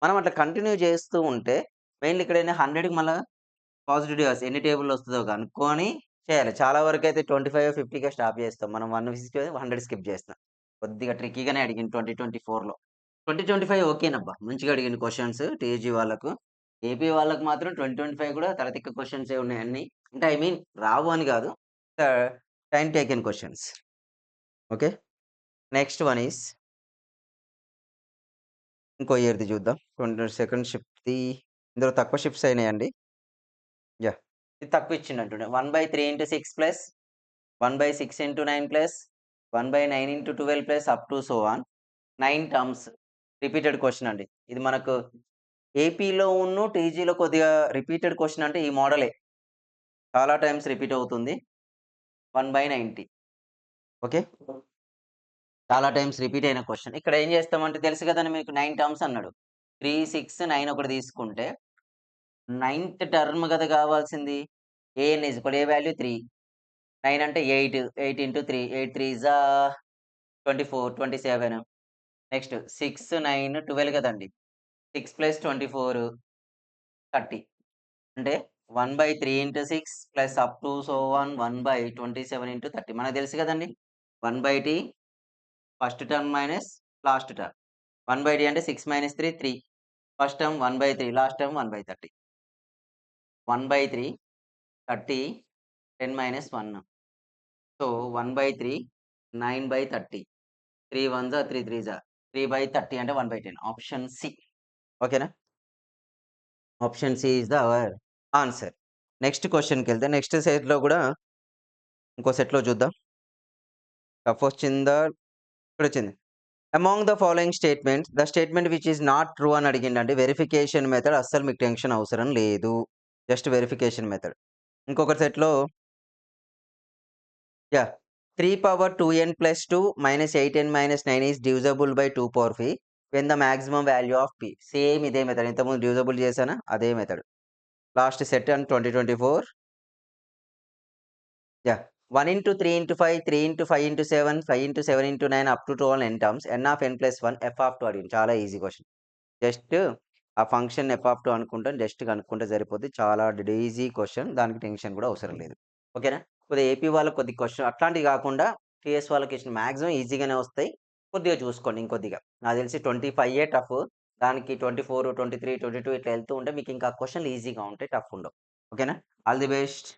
మనం అట్లా కంటిన్యూ చేస్తూ ఉంటే మెయిన్‌లీ ఇక్కడేంది 100కి మళ్ళా పాజిటివ్ డివైస్ ఎన్ని టేబుల్‌లో వస్తదో కనుక్కొని చేయాలి. చాలా వరకైతే 25, 50కే స్టాప్ చేస్తాం. మనం 150, 100 స్కిప్ చేస్తాం. కొద్దిగా ట్రిక్కీగానే అడిగిండు 2024లో. 2025 ఓకేనబ్బా! మంచిగా అడిగిండు క్వెషన్స్ టీజీ వాళ్ళకు. ఏపీ వాళ్ళకి మాత్రం 2025 కూడా తలతిక్క క్వెషన్సే ఉన్నాయి అన్నీ. అంటే ఐ మీన్ రావు అని కాదు. ఆహ్, time taken questions. Okay. Next one is ఇంకో ఇయర్‌ది చూద్దాం. 22nd షిఫ్ట్‌ది ఇందులో తక్కువ షిఫ్ట్స్ అయినాయండి. యాహ్! ఇది తక్కువ ఇచ్చిండంటుండే. 1/3 into 6 plus 1/6 into 9 plus 1/9 into 12 plus up to so on 9 terms. Repeated question అండి. ఇది మనకు ఏపీలో టీజీలో కొద్దిగా రిపీటెడ్ క్వెషన్ అంటే ఈ మోడలే. చాలా టైమ్స్ రిపీట్ అవుతుంది. 1/90 ఓకే. చాలా టైమ్స్ రిపీట్ అయిన క్వెషన్. ఇక్కడ ఏం చేస్తామంటే తెలుసు కదండీ మీకు 9 టర్మ్స్ అన్నాడు. 3, 6, 9 ఒకటి తీసుకుంటే 9థ్ టర్మ్ కదా కావాల్సింది. ఏ వాల్యూ 3. 9 అంటే 8. 8 ఇంటూ 3. 8 త్రీస్ 24, 27. నెక్స్ట్ 6, 9, 12 కదండీ. 6 ప్లస్ 24, 30. అంటే 1/3 into 6 plus up to so on 1/27 into 30. మనకు తెలుసు కదండీ. 1/t first term minus last term. 1/d అంటే 6 - 3 3. First term 1/3 last term 1/30. 1/3 30 10 - 1. So 1/3 9/30. 3 1 3 3 3/30 అంటే 1/10. Option C. ఓకేనా? Option C is the our answer. Next క్వెషన్‌కెళ్తే next సెట్‌లో గూడా ఇంకో సెట్‌లో చూద్దాం. టఫ్ వచ్చిందా? ఇక్కడొచ్చింది. Among the following statements the statement which is not true అని అడిగిండండి. వెరిఫికేషన్ మెథడ్ అస్సలు మీకు టెన్షన్ అవసరం లేదు. Just verification method. ఇంకొక సెట్‌లో yeah! 3 power 2n plus 2 minus 8n minus 9 is divisible by 2 power p when the maximum value of p. Same ఇదే method. ఇంతకుముందు divisible చేశానా? అదే method. Last set and 2024 yeah! 1 into 3 into 5, 3 into 5 into 7, 5 into 7 into 9 up to 12 n terms. n of n plus 1 f of 2 అడిగిండు. చాలా easy question. Just ఆ function f of 2 అనుకుంటాం. Just కనుక్కుంటే సరిపోద్ది. చాలా ఈజీ క్వెషన్. దానికి టెన్షన్ కూడా అవసరం లేదు. ఓకేనా? కొద్దిగా ఏపీ వాళ్ళకి కొద్దిగా క్వెషన్ అట్లాంటివి కాకుండా టీఎస్ వాళ్ళకి ఇచ్చిన మాక్సిమం ఈజీగానే వస్తాయి. కొద్దిగా చూసుకోండి ఇంకొద్దిగా. నాకు తెలిసి 25 టఫ్. దానికి 24, 23, 22 ఇట్లా వెళ్తూ ఉంటే మీకు ఇంకా క్వెషన్‌లు ఈజీగా ఉంటాయి. టఫ్ ఉండవు. ఓకేనా? All the best.